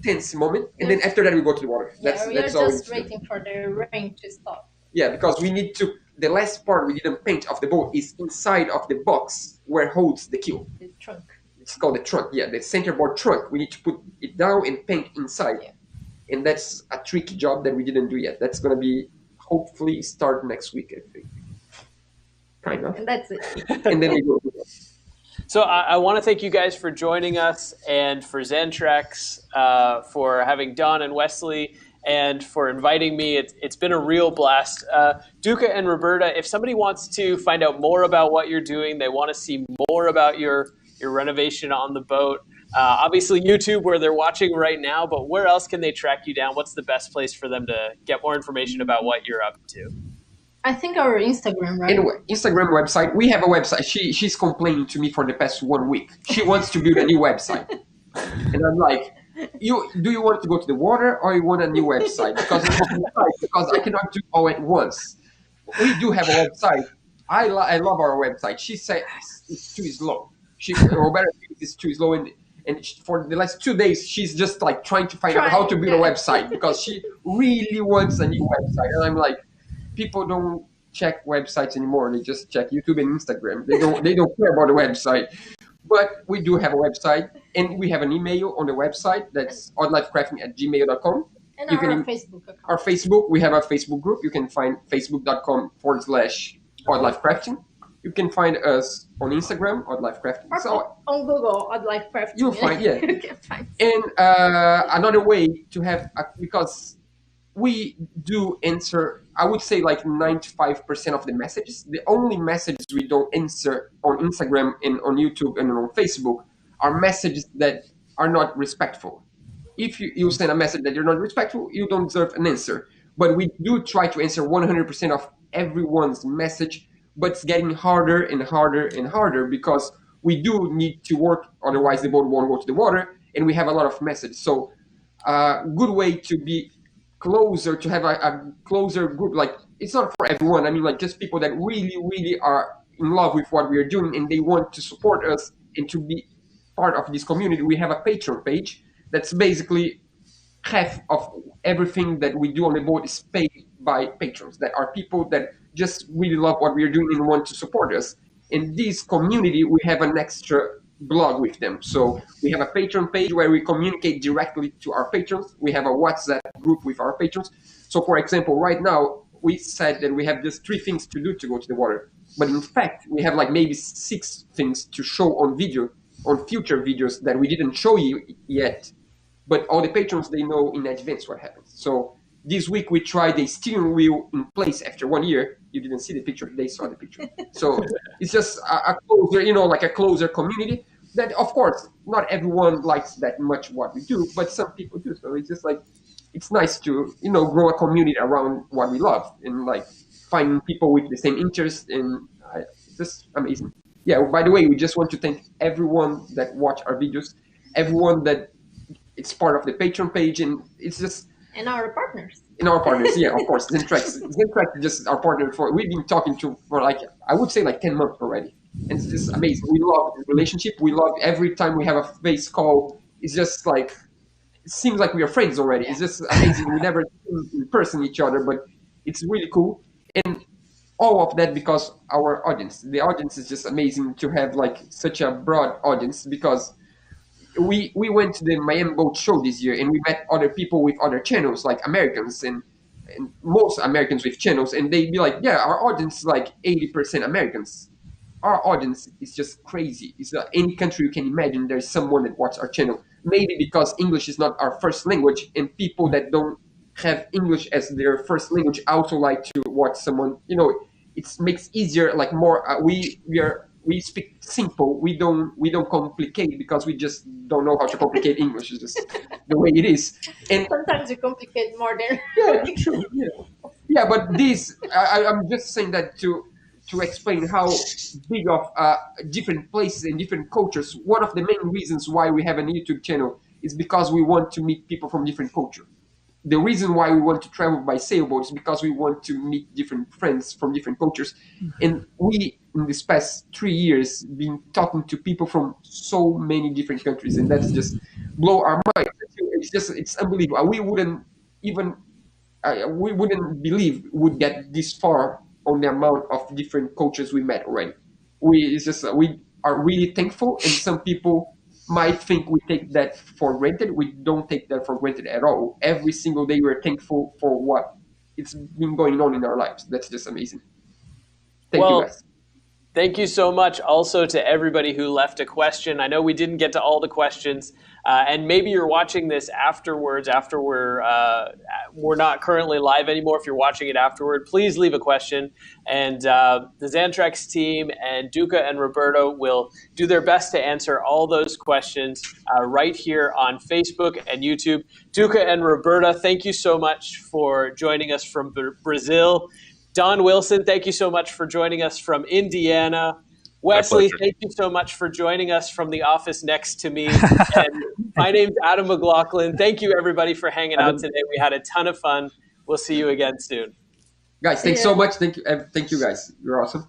tense moment. And then after that, we go to the water. We are just waiting for the rain to stop. Yeah, because we need to, the last part we didn't paint of the boat is inside of the box where holds the keel. The trunk. It's called the trunk, the centerboard trunk. We need to put it down and paint inside. Yeah. And that's a tricky job that we didn't do yet. That's going to be hopefully start next week, I think. Kind of. And that's it. And then we go. So I want to thank you guys for joining us, and for Xantrex for having Don and Wesley, and for inviting me. It's been a real blast. Duca and Roberta, if somebody wants to find out more about what you're doing, they want to see more about your renovation on the boat, obviously YouTube, where they're watching right now, but where else can they track you down? What's the best place for them to get more information about what you're up to? I think our Instagram, right? Anyway, Instagram website. We have a website. She's complaining to me for the past 1 week. She wants to build a new website, and I'm like, do you want to go to the water or you want a new website? Because I cannot do all at once. We do have a website. I love our website. She says it's too slow. Roberta thinks it's too slow, and for the last 2 days she's just like trying to find out how to build a website because she really wants a new website, and I'm like, people don't check websites anymore. They just check YouTube and Instagram. They don't care about the website. But we do have a website, and we have an email on the website. That's oddlifecrafting@gmail.com. And our Facebook account. Our Facebook, we have a Facebook group. You can find facebook.com/oddlifecrafting. You can find us on Instagram, oddlifecrafting. So on Google, oddlifecrafting. You'll find, yeah. You can find. And another way to have, because we do answer, I would say like 95% of the messages. The only messages we don't answer on Instagram and on YouTube and on Facebook are messages that are not respectful. If you send a message that you're not respectful, you don't deserve an answer. But we do try to answer 100% of everyone's message, but it's getting harder and harder and harder because we do need to work, otherwise the boat won't go to the water, and we have a lot of messages. So good way to be closer, to have a closer group. Like, it's not for everyone. I mean, like, just people that really, really are in love with what we are doing and they want to support us and to be part of this community. We have a Patreon page that's basically half of everything that we do on the boat is paid by patrons. That are people that just really love what we are doing and want to support us. In this community, we have an extra blog with them. So we have a Patreon page where we communicate directly to our patrons. We have a WhatsApp group with our patrons. So for example, right now, we said that we have just 3 things to do to go to the water. But in fact, we have like maybe 6 things to show on video, on future videos that we didn't show you yet. But all the patrons, they know in advance what happens. So this week we tried a steering wheel in place after 1 year. You didn't see the picture, they saw the picture. So it's just a closer, like a closer community that, of course, not everyone likes that much what we do, but some people do. So it's just like, it's nice to, grow a community around what we love and like finding people with the same interest, and it's just amazing. Yeah, by the way, we just want to thank everyone that watch our videos, everyone that it's part of the Patreon page, and it's just... And our partners. And our partners, yeah, of course. Xantrex is just our partner we've been talking to for like, I would say like 10 months already. And it's just amazing. We love the relationship. We love every time we have a face call. It's just like, it seems like we are friends already. Yeah. It's just amazing. We never see in person each other, but it's really cool. And all of that because our audience. The audience is just amazing to have like such a broad audience, because we went to the Miami Boat Show this year and we met other people with other channels, like Americans and most Americans with channels, and they'd be like, yeah, our audience is like 80% Americans. Our audience is just crazy. It's any country you can imagine, there's someone that watches our channel. Maybe because English is not our first language, and people that don't have English as their first language also like to watch someone, it makes easier, like more, we speak simple. We don't complicate, because we just don't know how to complicate English. It's just the way it is. And sometimes you complicate more than... Yeah, true. Yeah, but this, I'm just saying that to explain how big of different places and different cultures. One of the main reasons why we have a YouTube channel is because we want to meet people from different cultures. The reason why we want to travel by sailboat is because we want to meet different friends from different cultures. And we, in this past 3 years, been talking to people from so many different countries, and that's just blow our mind. It's unbelievable. We wouldn't believe we'd get this far on the amount of different cultures we met already. We are really thankful, and some people might think we take that for granted. We don't take that for granted at all. Every single day we're thankful for what it's been going on in our lives. That's just amazing. Thank you, guys. Thank you so much also to everybody who left a question. I know we didn't get to all the questions, and maybe you're watching this afterwards, after we're not currently live anymore. If you're watching it afterward, please leave a question, and the Xantrex team and Duca and Roberta will do their best to answer all those questions right here on Facebook and YouTube. Duca and Roberta, thank you so much for joining us from Brazil. Don Wilson, thank you so much for joining us from Indiana. Wesley, thank you so much for joining us from the office next to me. And my name's Adam McLaughlin. Thank you, everybody, for hanging out today. We had a ton of fun. We'll see you again soon. Guys, thanks so much. Thank you, guys. You're awesome.